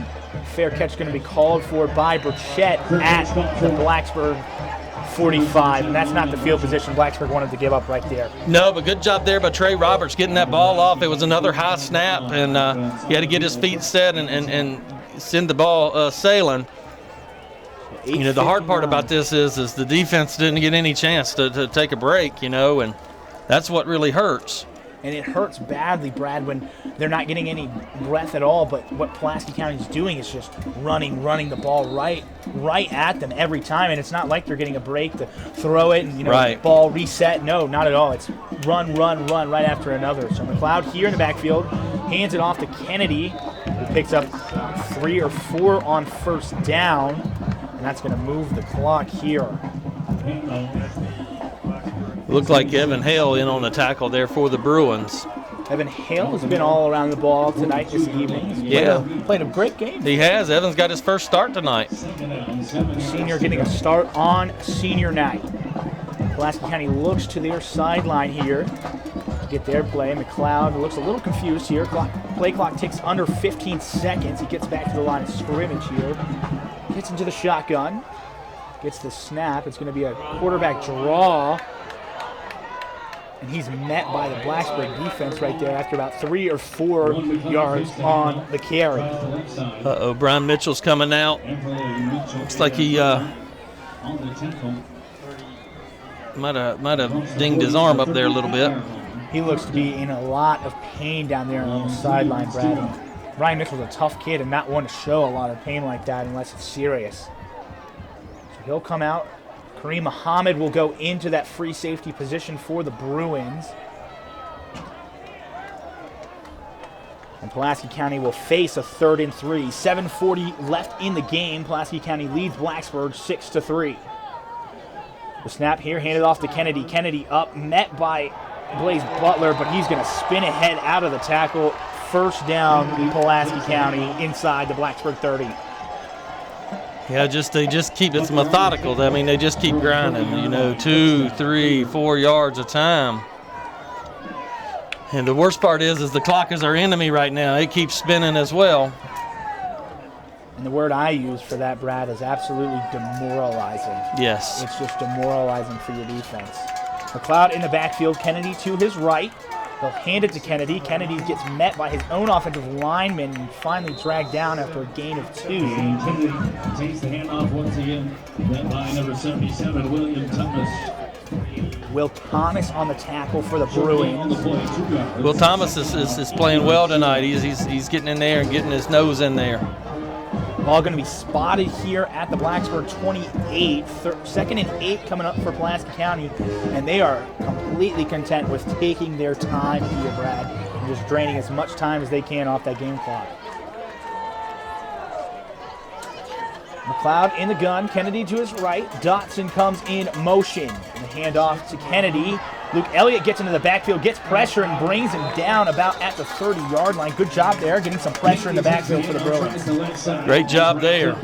Fair catch going to be called for by Burchett at the Blacksburg 45, and that's not the field position Blacksburg wanted to give up right there. No, but good job there by Trey Roberts getting that ball off. It was another high snap, and he had to get his feet set and send the ball sailing. You know, the hard part about this is the defense didn't get any chance to take a break, you know, and that's what really hurts. And it hurts badly, Brad, when they're not getting any breath at all. But what Pulaski County is doing is just running the ball right at them every time. And it's not like they're getting a break to throw it and, you know, ball reset. No, not at all. It's run right after another. So McLeod here in the backfield hands it off to Kennedy, who picks up 3 or 4 on first down. And that's going to move the clock here. Looked like Evan Hale in on the tackle there for the Bruins. Evan Hale has been all around the ball tonight this evening. He's played a great game. He has. Evans got his first start tonight. Senior getting a start on senior night. Pulaski County looks to their sideline here to get their play. McLeod looks a little confused here. Play clock ticks under 15 seconds. He gets back to the line of scrimmage here. Gets into the shotgun. Gets the snap. It's going to be a quarterback draw. And he's met by the Blacksburg defense right there after about 3 or 4 yards on the carry. Uh-oh, Brian Mitchell's coming out. Looks like he might have dinged his arm up there a little bit. He looks to be in a lot of pain down there on the sideline, Brad. Brian Mitchell's a tough kid and not one to show a lot of pain like that unless it's serious. So he'll come out. Kareem Muhammad will go into that free safety position for the Bruins. And Pulaski County will face a 3rd and 3. 7:40 left in the game. Pulaski County leads Blacksburg 6-3. The snap here handed off to Kennedy. Kennedy up, met by Blaze Butler, but he's going to spin ahead out of the tackle. First down, Pulaski County inside the Blacksburg 30. Yeah, they just keep it methodical. I mean, they just keep grinding, 2, 3, 4 yards a time. And the worst part is the clock is our enemy right now. It keeps spinning as well. And the word I use for that, Brad, is absolutely demoralizing. Yes. It's just demoralizing for your defense. McLeod in the backfield, Kennedy to his right. They'll hand it to Kennedy. Kennedy gets met by his own offensive lineman and finally dragged down after a gain of 2. Kennedy takes the handoff once again. Led by number 77, William Thomas. Will Thomas on the tackle for the Bruins. Will Thomas is playing well tonight. He's getting in there and getting his nose in there. Ball going to be spotted here at the Blacksburg 28. 2nd and 8 coming up for Pulaski County, and they are completely content with taking their time here, Brad, and just draining as much time as they can off that game clock. McLeod in the gun, Kennedy to his right. Dotson comes in motion. And the handoff to Kennedy. Luke Elliott gets into the backfield, gets pressure, and brings him down about at the 30-yard line. Good job there, getting some pressure in the backfield for the Bruins. Great job there.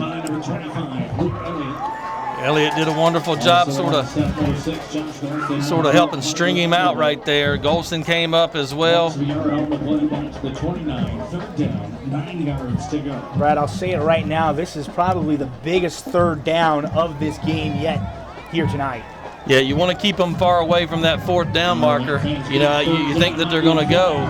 Elliott did a wonderful job sort of helping string him out right there. Golson came up as well. Brad, I'll say it right now. This is probably the biggest 3rd down of this game yet here tonight. Yeah, you want to keep them far away from that 4th down marker. You think that they're going to go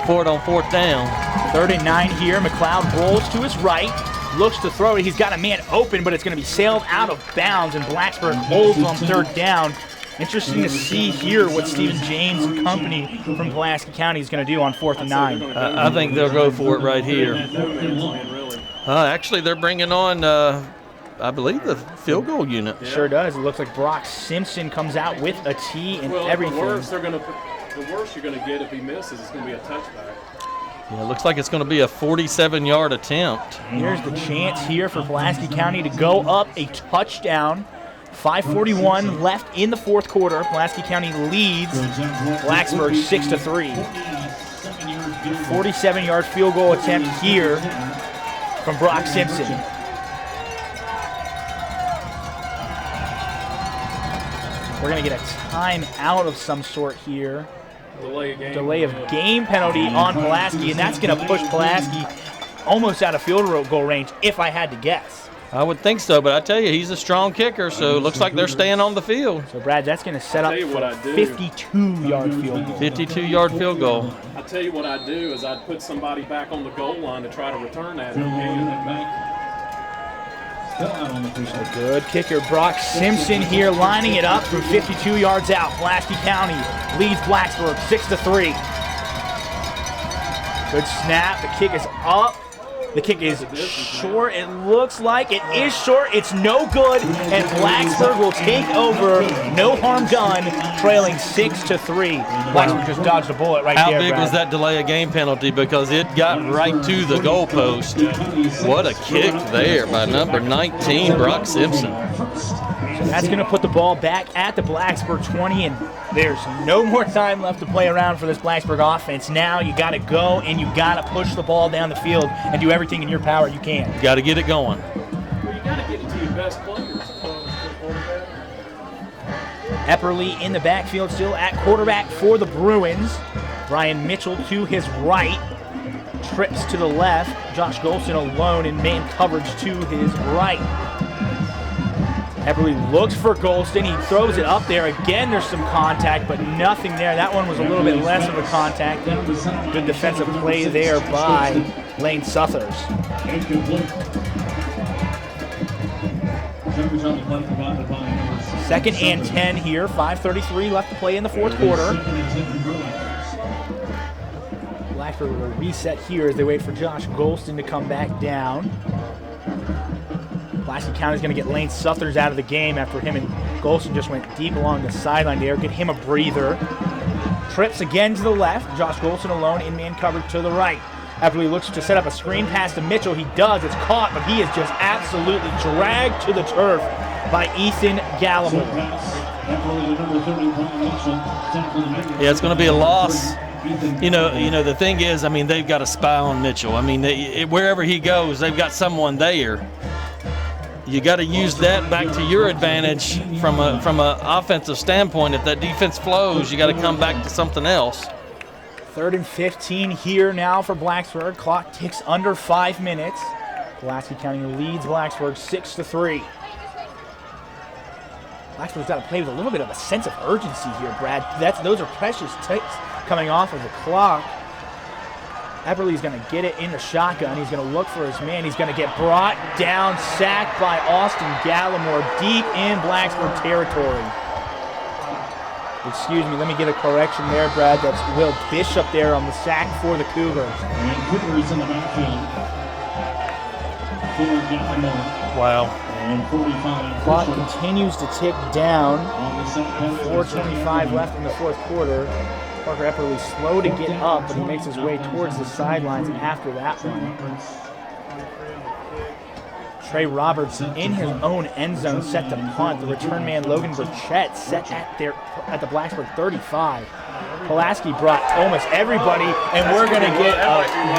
for it on 4th down. 3rd and 9 here. McLeod rolls to his right. Looks to throw it. He's got a man open, but it's going to be sailed out of bounds, and Blacksburg holds on 3rd down. Interesting to see here what Stephen James and company from Pulaski County is going to do on 4th and 9. I think they'll go for it right here. Actually, they're bringing on, I believe, the field goal unit. Sure does. It looks like Brock Simpson comes out with a tee and everything. The worst you're going to get if he misses is going to be a touchback. Yeah, it looks like it's going to be a 47-yard attempt. Here's the chance here for Pulaski County to go up a touchdown. 5:41 left in the 4th quarter. Pulaski County leads Blacksburg 6-3. 47-yard field goal attempt here from Brock Simpson. We're going to get a timeout of some sort here. Delay of game penalty on Pulaski, and that's going to push Pulaski almost out of field goal range, if I had to guess. I would think so, but I tell you, he's a strong kicker, so it looks like they're staying on the field. So, Brad, that's going to set up for a 52-yard field goal. 52-yard field goal. I'll tell you what I'd do is I'd put somebody back on the goal line to try to return that. A good kicker, Brock Simpson here lining it up from 52 yards out. Pulaski County leads Blacksburg 6-3. Good snap. The kick is up. The kick is short. It looks like it is short. It's no good, and Blacksburg will take over. No harm done, trailing 6-3. Blacksburg just dodged a bullet right there. How big was that delay of game penalty? Because it got right to the goalpost. What a kick there by number 19, Brock Simpson. So That's going to put the ball back at the Blacksburg 20, and there's no more time left to play around for this Blacksburg offense. Now you got to go and you got to push the ball down the field and do everything in your power you can. You got to get it going. Well, you got to get it to your best players. Epperly in the backfield, still at quarterback for the Bruins. Brian Mitchell to his right. Trips to the left. Josh Golston alone in man coverage to his right. Epperly looks for Golston. He throws it up there. Again, there's some contact, but nothing there. That one was a little bit less of a contact. Good defensive play there by Lane Suthers. Second and 10 here. 5:33 left to play in the fourth quarter. Blacksburg will reset here as they wait for Josh Golston to come back down. Pulaski County is going to get Lane Suthers out of the game after him and Golston just went deep along the sideline there. Get him a breather. Trips again to the left. Josh Golston alone in man coverage to the right. Epperly looks to set up a screen pass to Mitchell. He does. It's caught, but he is just absolutely dragged to the turf by Ethan Gallimore. Yeah, it's going to be a loss. You know, the thing is, I mean, they've got a spy on Mitchell. I mean, wherever he goes, they've got someone there. You got to use that back to your advantage from a offensive standpoint. If that defense flows, you got to come back to something else. 3rd and 15 here now for Blacksburg. Clock ticks under 5 minutes. Pulaski County leads Blacksburg 6-3. Blacksburg's got to play with a little bit of a sense of urgency here, Brad. Those are precious ticks coming off of the clock. Epperly's going to get it in the shotgun. He's going to look for his man. He's going to get brought down, sacked by Austin Gallimore deep in Blacksburg territory. Excuse me, let me get a correction there, Brad. That's Will Bishop there on the sack for the Cougars. And Cougars in the backfield for Gallimore. Wow. And 45. Clock continues to tick down. 4:25 left in the fourth quarter. Parker Epperly slow to get up, but he makes his way towards the sidelines after that one. Trey Roberts in his own end zone set to punt. The return man Logan Burchett set at the Blacksburg 35. Pulaski brought almost everybody, and we're going to get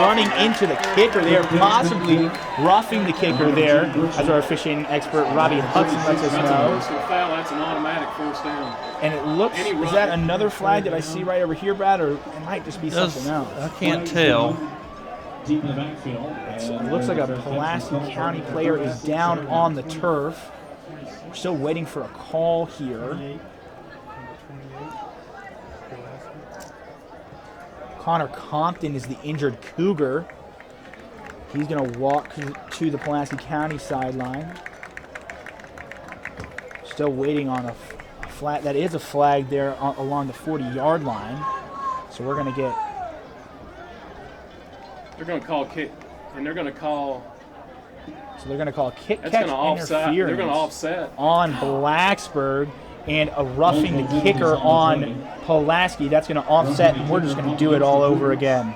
running into the kicker there, possibly roughing the kicker there, as our officiating expert Robbie Hudson lets us know. That's an automatic first down. And it looks, is that another flag that I see right over here, Brad, or it might just be something else? I can't tell. Deep in the backfield. It looks like a Pulaski County player is down on the turf. We're still waiting for a call here. Connor Compton is the injured Cougar. He's going to walk to the Pulaski County sideline. Still waiting on a flag. That is a flag there along the 40-yard line. So we're going to get... They're going to call kick, and they're going to call... So they're going to call kick catch interference. They're going to offset on Blacksburg, and a roughing the kicker on Pulaski. That's going to offset, and we're just going to do it all over again.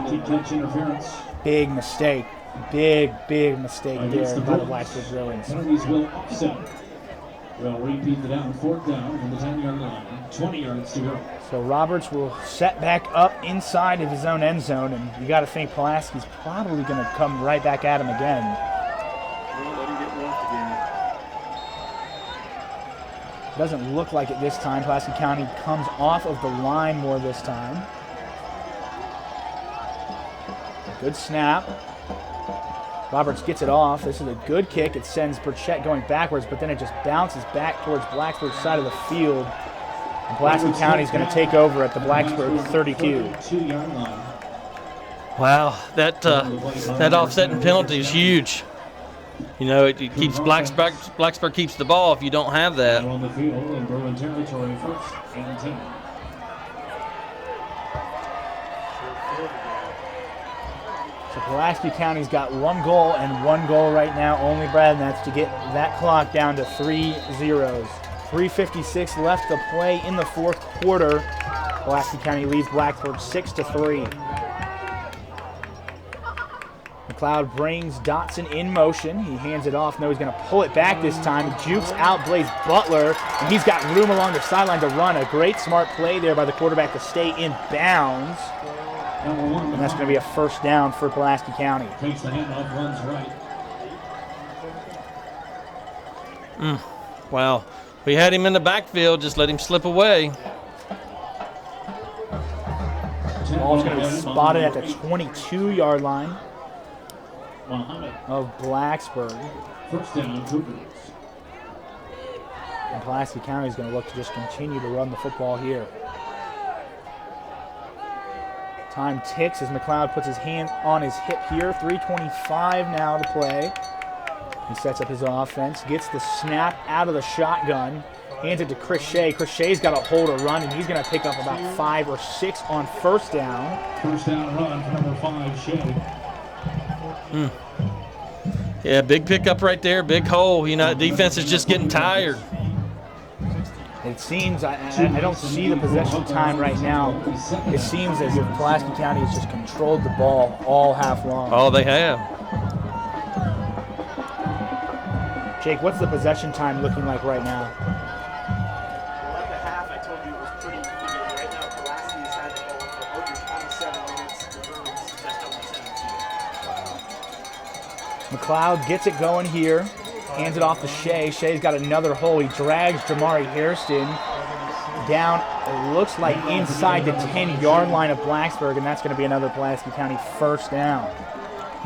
Kick catch interference. Big mistake. Big mistake there by the Blacksburg Bruins. Penalties will offset. We'll repeat the down, 4th down from the 10-yard line. 20 yards to go. So Roberts will set back up inside of his own end zone, and you got to think Pulaski's probably going to come right back at him again. Well, let him get left again. Doesn't look like it this time. Pulaski County comes off of the line more this time. Good snap. Roberts gets it off. This is a good kick. It sends Burchett going backwards, but then it just bounces back towards Blacksburg's side of the field. And Pulaski County is going to take over at the Blacksburg 32. Wow, that offsetting penalty is huge. You know, it keeps Blacksburg keeps the ball if you don't have that. On the field in Bruin territory, 1st and 10. So Pulaski County's got 1 goal and 1 goal right now only, Brad, and that's to get that clock down to 3-0. 3:56 left to play in the fourth quarter. Pulaski County leads Blacksburg 6-3. McLeod brings Dotson in motion. He hands it off. No, he's going to pull it back this time. He jukes out Blaze Butler, and he's got room along the sideline to run. A great smart play there by the quarterback to stay in bounds. And that's going to be a first down for Pulaski County. Takes the handoff, runs right. Wow. We had him in the backfield, just let him slip away. Ball's going to be spotted at the 22-yard line of Blacksburg. First down, Cougars. And Pulaski County is going to look to just continue to run the football here. Time ticks as McLeod puts his hand on his hip here. 3:25 now to play. He sets up his offense, gets the snap out of the shotgun, hands it to Chris Shea. Chris Shea's got a hold of run, and he's going to pick up about 5 or 6 on first down. First down run for number 5, Shea. Yeah, big pickup right there, big hole. You know, defense is just getting tired. It seems, I don't see the possession time right now. It seems as if Pulaski County has just controlled the ball all half long. Oh, they have. Jake, what's the possession time looking like right now? Well, at the half, I told you it was pretty even. Right now, Pulaski has had the ball for over 27 minutes. The Bruins just over 17. McLeod gets it going here. Hands it off to Shea. Shea's got another hole. He drags Jamari Hairston down, it looks like inside the 10-yard line of Blacksburg, and that's going to be another Pulaski County first down.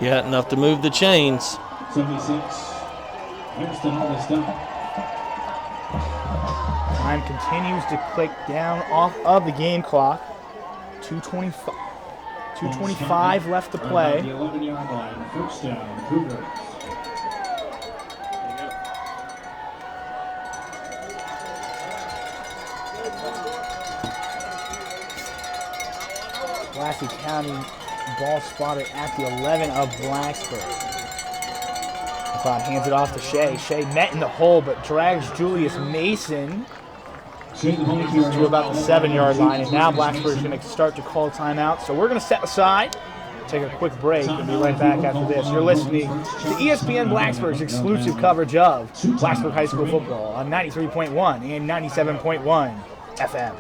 Yeah, enough to move the chains. 76. Hairston on the stop. Time continues to click down off of the game clock. 2:25 left to play. The 11-yard line. First down, Cougars. Pulaski County ball spotted at the 11 of Blacksburg. McLeod hands it off to Shea. Shea met in the hole, but drags Julius Mason to about the 7-yard line. And now Blacksburg is going to start to call timeout. So we're going to step aside, take a quick break, and be right back after this. You're listening to ESPN Blacksburg's exclusive coverage of Blacksburg High School football on 93.1 and 97.1 FM.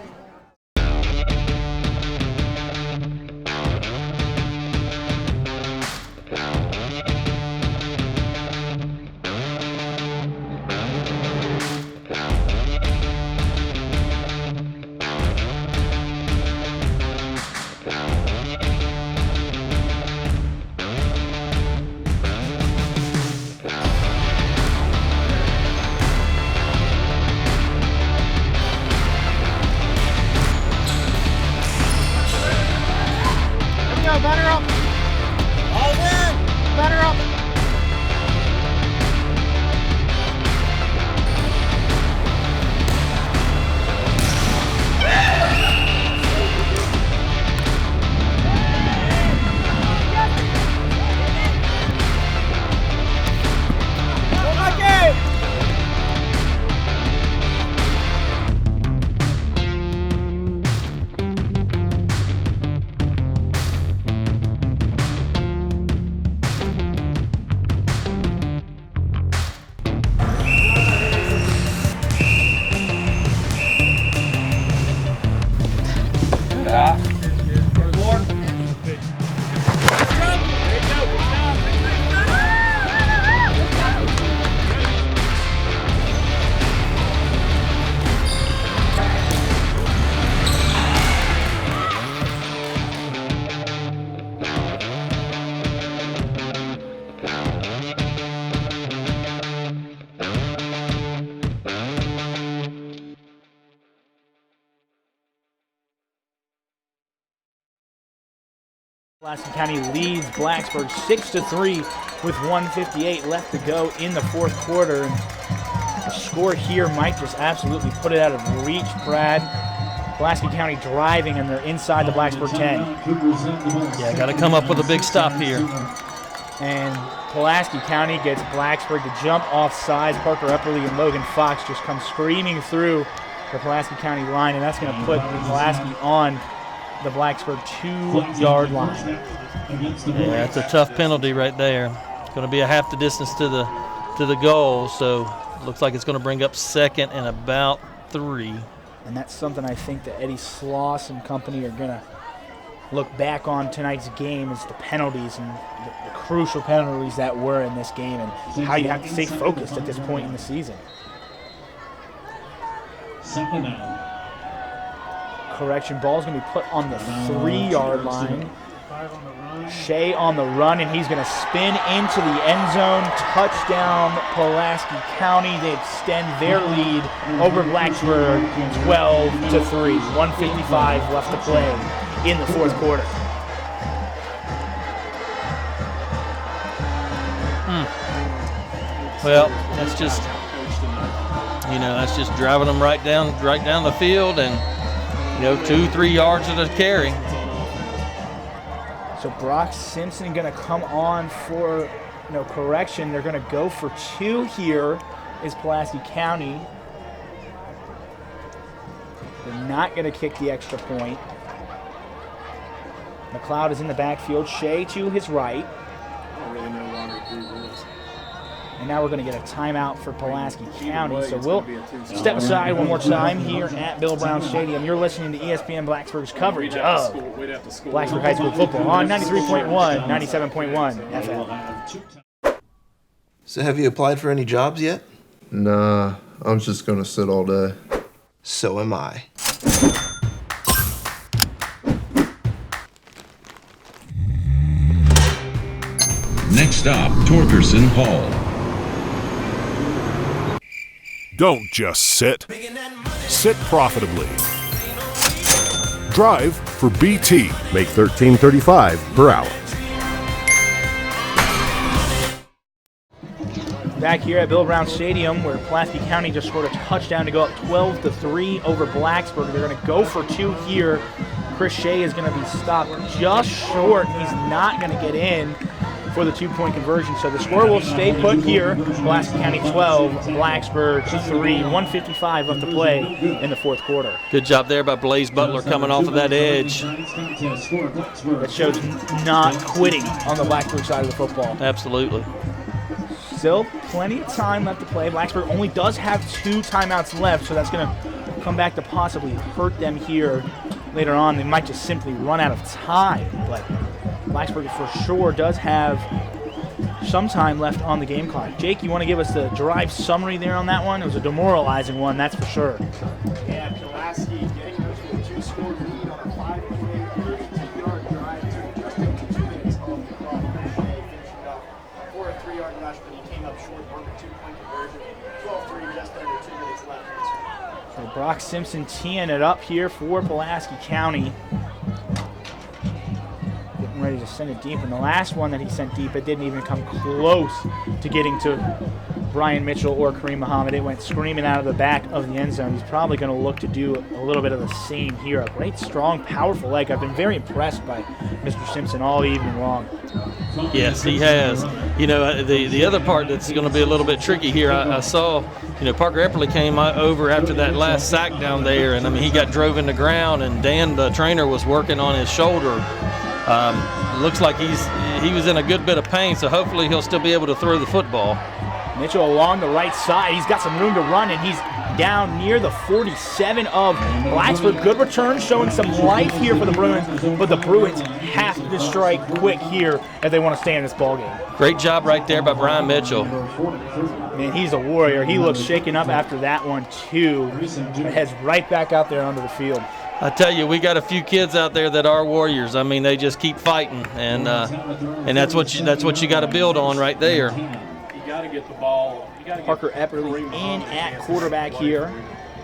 Pulaski County leads Blacksburg 6-3 with 1:58 left to go in the fourth quarter. And the score here might just absolutely put it out of reach, Brad. Pulaski County driving, and they're inside the Blacksburg 10. Yeah, got to come up with a big stop here. And Pulaski County gets Blacksburg to jump off sides. Parker Epperly and Logan Fox just come screaming through the Pulaski County line, and that's going to put Pulaski on the Blacksburg 2-yard line. Yeah, it's a tough penalty right there. It's going to be a half the distance to the goal, so looks like it's going to bring up 2nd and about 3. And that's something I think that Eddie Sloss and company are going to look back on tonight's game, is the penalties and the crucial penalties that were in this game and how you have to stay focused at this point in the season. 2nd down. Correction, ball's going to be put on the 3-yard line. Shea on the run, and he's going to spin into the end zone. Touchdown, Pulaski County. They extend their lead over Blacksburg 12-3. 1:55 left to play in the 4th quarter. Well, that's just, that's just driving them right down the field, and 2-3 yards at a carry. So Brock Simpson going to come on for correction. They're going to go for 2 here, is Pulaski County. They're not going to kick the extra point. McLeod is in the backfield. Shea to his right. I don't really know why they do this. And now we're going to get a timeout for Pulaski County. So we'll step aside one more time here at Bill Brown Stadium. You're listening to ESPN Blacksburg's coverage of Blacksburg High School football on 93.1, 97.1 FM. So have you applied for any jobs yet? Nah, I'm just gonna sit all day. So am I. Next stop, Torkerson Hall. Don't just sit. Sit profitably. Drive for BT. Make $13.35 per hour. Back here at Bill Brown Stadium, where Pulaski County just scored a touchdown to go up 12-3 over Blacksburg. They're going to go for 2 here. Chris Shea is going to be stopped just short. He's not going to get in for the 2-point conversion. So the score will stay put here. Pulaski County 12, Blacksburg 3. 1:55 left to play in the 4th quarter. Good job there by Blaze Butler coming off of that edge. That shows not quitting on the Blacksburg side of the football. Absolutely. Still plenty of time left to play. Blacksburg only does have 2 timeouts left, so that's going to come back to possibly hurt them here later on. They might just simply run out of time, but Blacksburg for sure does have some time left on the game clock. Jake, you want to give us the drive summary there on that one? It was a demoralizing one, that's for sure. Yeah, Pulaski getting to a 2-score lead on a 5-play, 32-yard drive to just over 2 minutes on the clock. Finishing up for a 3-yard rush, but he came up short on the 2-point conversion. 12-3, just under 2 minutes left in this one. So Brock Simpson teeing it up here for Pulaski County. Ready to send it deep, and the last one that he sent deep, it didn't even come close to getting to Brian Mitchell or Kareem Muhammad. It went screaming out of the back of the end zone. He's probably going to look to do a little bit of the same here. A great, strong, powerful leg. I've been very impressed by Mr. Simpson all evening long. Yes, he has. The other part that's going to be a little bit tricky here, I saw, Parker Epperly came over after that last sack down there, and he got drove in the ground, and Dan, the trainer, was working on his shoulder. Looks like he was in a good bit of pain, so hopefully he'll still be able to throw the football. Mitchell along the right side. He's got some room to run, and he's down near the 47 of Blacksburg. Good return, showing some life here for the Bruins, but the Bruins have to strike quick here if they want to stay in this ballgame. Great job right there by Brian Mitchell. Man, he's a warrior. He looks shaken up after that one, too. Heads right back out there onto the field. I tell you, we got a few kids out there that are warriors. They just keep fighting, and that's what you got to build on right there. You got to get the ball. Parker Epperly in at quarterback here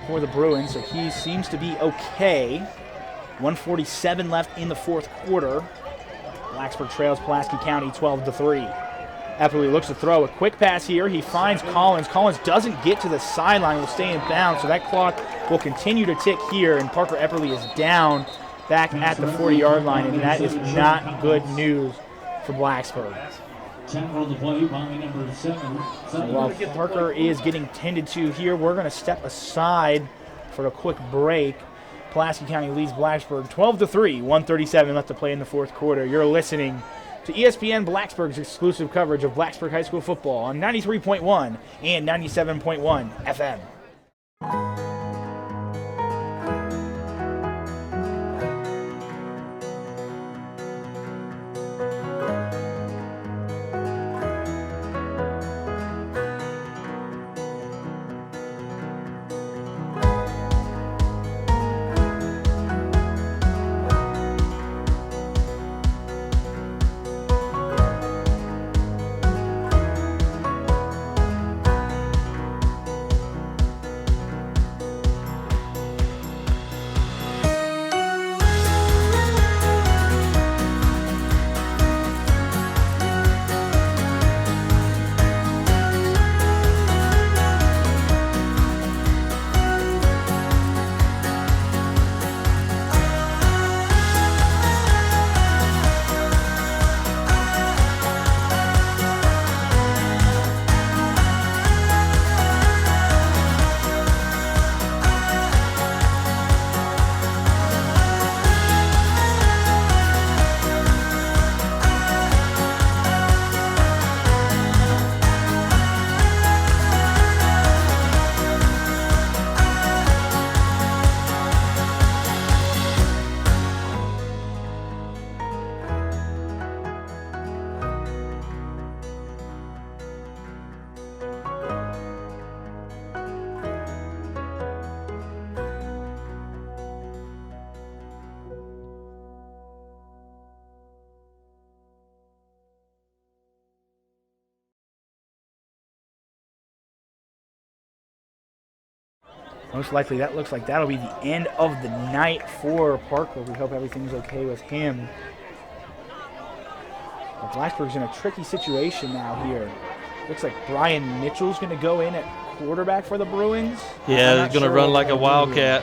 for the Bruins, so he seems to be okay. 1:47 left in the 4th quarter. Blacksburg trails Pulaski County 12-3. Epperly looks to throw a quick pass here. He finds Collins. Collins doesn't get to the sideline, will stay in bounds, so that clock will continue to tick here, and Parker Epperly is down back at the 40-yard line, and that is not good news for Blacksburg. So while Parker is getting tended to here, we're going to step aside for a quick break. Pulaski County leads Blacksburg 12-3, 1:37 left to play in the fourth quarter. You're listening to ESPN Blacksburg's exclusive coverage of Blacksburg High School football on 93.1 and 97.1 FM. Most likely that looks like that'll be the end of the night for Parker. We hope everything's okay with him. But Blacksburg's in a tricky situation now here. Looks like Brian Mitchell's going to go in at quarterback for the Bruins. Yeah, he's going to run like a wildcat.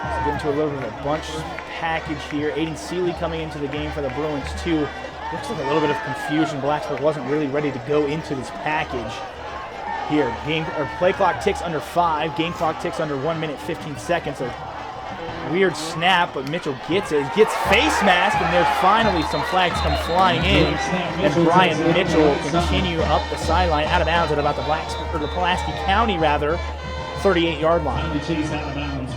Let's get into a little bit of a bunch package here. Aiden Seeley coming into the game for the Bruins too. Looks like a little bit of confusion. Blacksburg wasn't really ready to go into this package. Here, play clock ticks under 5. Game clock ticks under 1 minute 15 seconds. A weird snap, but Mitchell gets it. He gets face mask, and there's finally some flags come flying in. And Brian Mitchell will continue up the sideline, out of bounds at about the Pulaski County 38-yard line.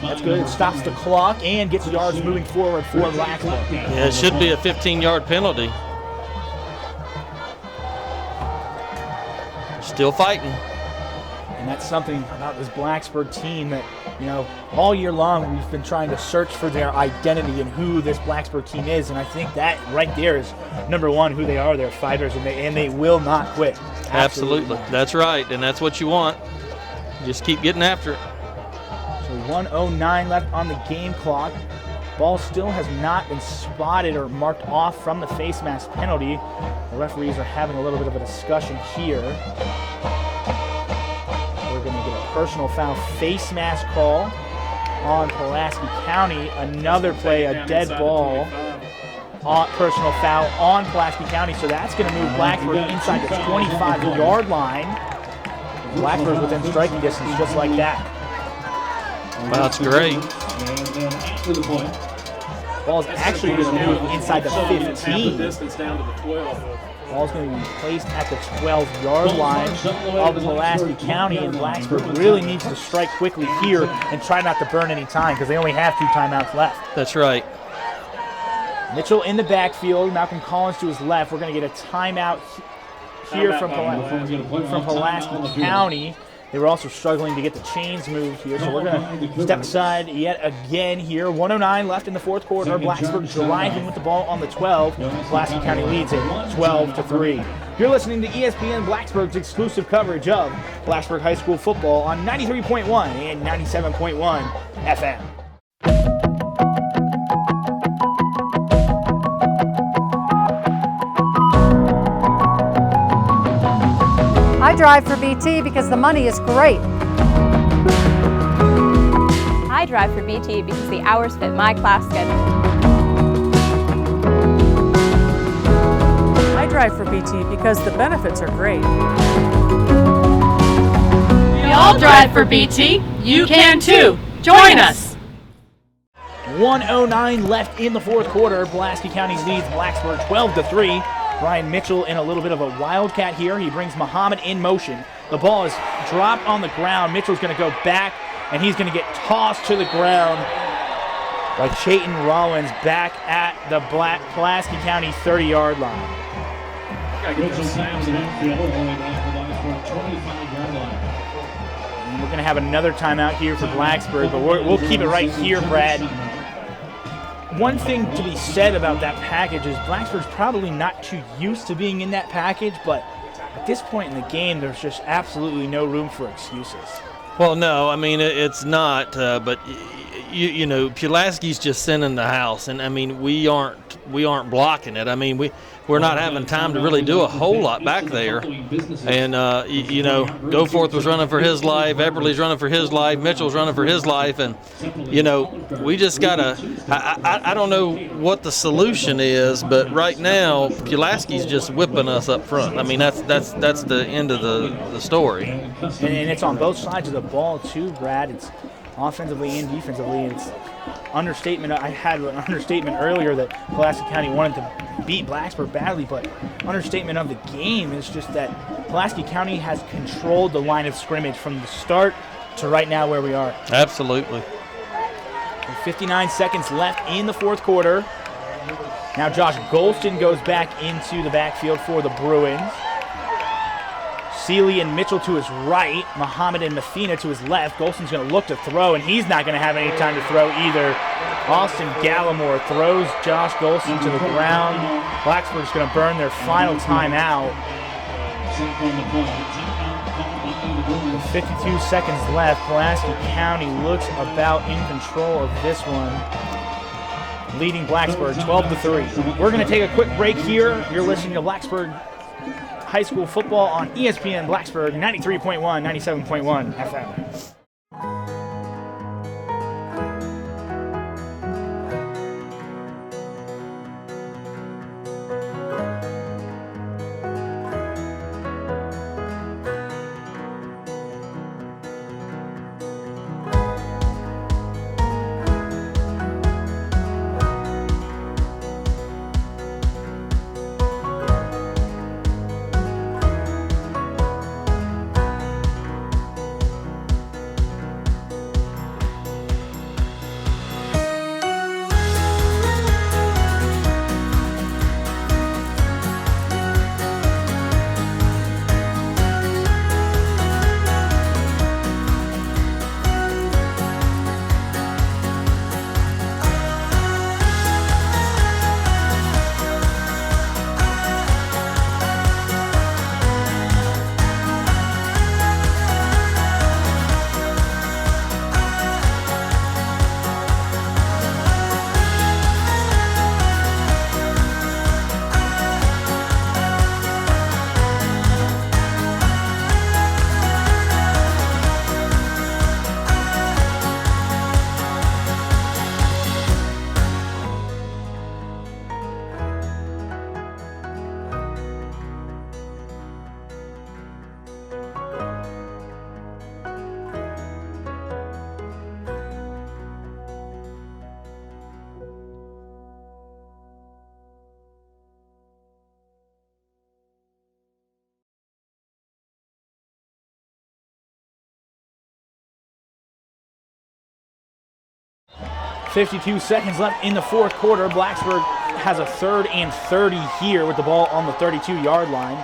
That's good. It stops the clock and gets yards moving forward for Blacksburg. Yeah, it should be a 15-yard penalty. Still fighting. And that's something about this Blacksburg team that, all year long we've been trying to search for their identity and who this Blacksburg team is. And I think that right there is number one, who they are. They're fighters, and they will not quit. Absolutely. That's right, and that's what you want. Just keep getting after it. So 1:09 left on the game clock. Ball still has not been spotted or marked off from the face mask penalty. The referees are having a little bit of a discussion here. We're going to get a personal foul face mask call on Pulaski County. Another play, a dead ball. Personal foul on Pulaski County. So that's going to move Blacksburg inside the 25-yard line. Blacksburg's within striking distance just like that. Wow, that's great. Ball's actually going to move inside the 15. Distance down to the 12. Ball's going to be placed at the 12-yard line of Pulaski County, and Blacksburg really needs to strike quickly here and try not to burn any time because they only have 2 timeouts left. That's right. Mitchell in the backfield, Malcolm Collins to his left. We're going to get a timeout here from Pulaski County. They were also struggling to get the chains moved here, so we're going to step aside yet again here. 1:09 left in the fourth quarter. Blacksburg driving with the ball on the 12. Pulaski County leads it 12-3. You're listening to ESPN Blacksburg's exclusive coverage of Blacksburg High School football on 93.1 and 97.1 FM. I drive for BT because the money is great. I drive for BT because the hours fit my class schedule. I drive for BT because the benefits are great. We all drive for BT. You can too. Join us. 1:09 left in the fourth quarter. Pulaski County leads Blacksburg 12-3. Brian Mitchell in a little bit of a wildcat here. He brings Muhammad in motion. The ball is dropped on the ground. Mitchell's going to go back, and he's going to get tossed to the ground by Chayton Rollins back at the Pulaski County 30-yard line. Mitchell slams it infield all the way down to the 25-yard line. And we're going to have another timeout here for Blacksburg, but we'll keep it right here, Brad. One thing to be said about that package is Blacksburg's probably not too used to being in that package, but at this point in the game, there's just absolutely no room for excuses. Well, no, I mean, it's not, but you know, Pulaski's just sending the house, and I mean, we aren't blocking it. I mean, we're not having time to really do a whole lot back there. And you know, Goforth was running for his life, Epperly's running for his life, Mitchell's running for his life, and you know, we just gotta. I don't know what the solution is, but right now Pulaski's just whipping us up front. I mean, that's the end of the story. And it's on both sides of the ball too, Brad. It's offensively and defensively. It's understatement. I had an understatement earlier that Pulaski County wanted to beat Blacksburg badly, but understatement of the game is just that Pulaski County has controlled the line of scrimmage from the start to right now where we are. Absolutely. 59 seconds left in the fourth quarter. Now Josh Golston goes back into the backfield for the Bruins. Seeley and Mitchell to his right, Muhammad and Messina to his left. Golston's going to look to throw, and he's not going to have any time to throw either. Austin Gallimore throws Josh Golston to the ground. Blacksburg's going to burn their final timeout. With 52 seconds left, Pulaski County looks about in control of this one, leading Blacksburg 12-3. We're going to take a quick break here. You're listening to Blacksburg High School football on ESPN Blacksburg 93.1, 97.1 FM. 52 seconds left in the fourth quarter. Blacksburg has a 3rd and 30 here with the ball on the 32-yard line.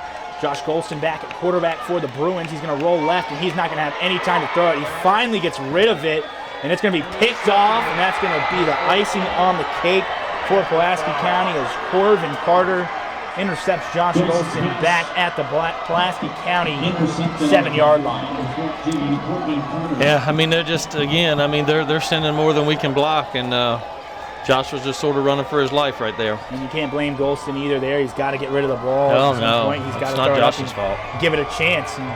Josh Golston back at quarterback for the Bruins. He's going to roll left, and he's not going to have any time to throw it. He finally gets rid of it, and it's going to be picked off, and that's going to be the icing on the cake for Pulaski County as Corvin Carter intercepts Josh Golston back at the Pulaski County 7-yard line. Yeah, I mean, they're just, again, I mean, they're sending more than we can block, and Josh was just sort of running for his life right there. And you can't blame Golston either there. He's got to get rid of the ball at some point. He's got to not Josh's fault. Give it a chance. And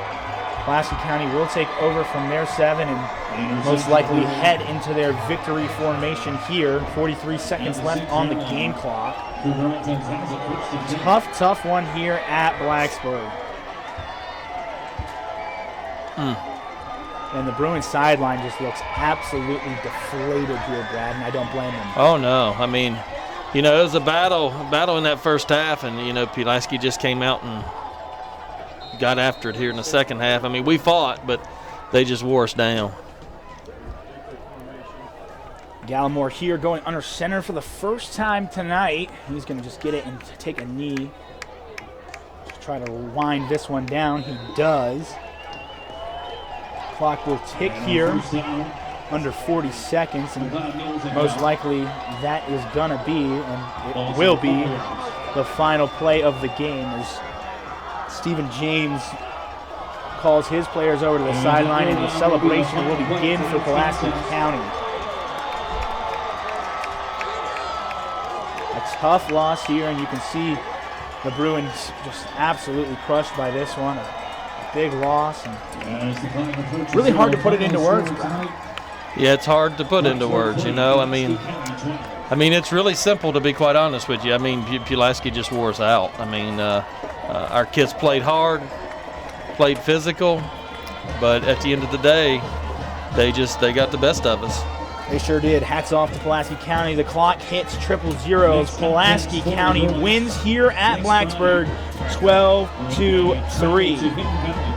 Pulaski County will take over from their 7 and most likely head into their victory formation here. 43 seconds left on the game clock. Tough one here at Blacksburg. And the Bruins sideline just looks absolutely deflated here, Brad, and I don't blame them. Oh, no. I mean, you know, it was a battle in that first half, and, you know, Pulaski just came out and got after it here in the second half. I mean, we fought, but they just wore us down. Gallimore here going under center for the first time tonight. He's going to just get it and take a knee. Just try to wind this one down. He does. Clock will tick here under 40 seconds, and most likely that is going to be, and it will be, the final play of the game as Stephen James calls his players over to the sideline, and the celebration will begin for Pulaski County. A tough loss here, and you can see the Bruins just absolutely crushed by this one. A big loss, and really hard to put it into words. Yeah, it's hard to put into words, you know. I mean, it's really simple, to be quite honest with you. I mean, Pulaski just wore us out. I mean, our kids played hard, played physical, but at the end of the day, they got the best of us. They sure did. Hats off to Pulaski County. The clock hits 000. Pulaski County wins here at Blacksburg 12-3.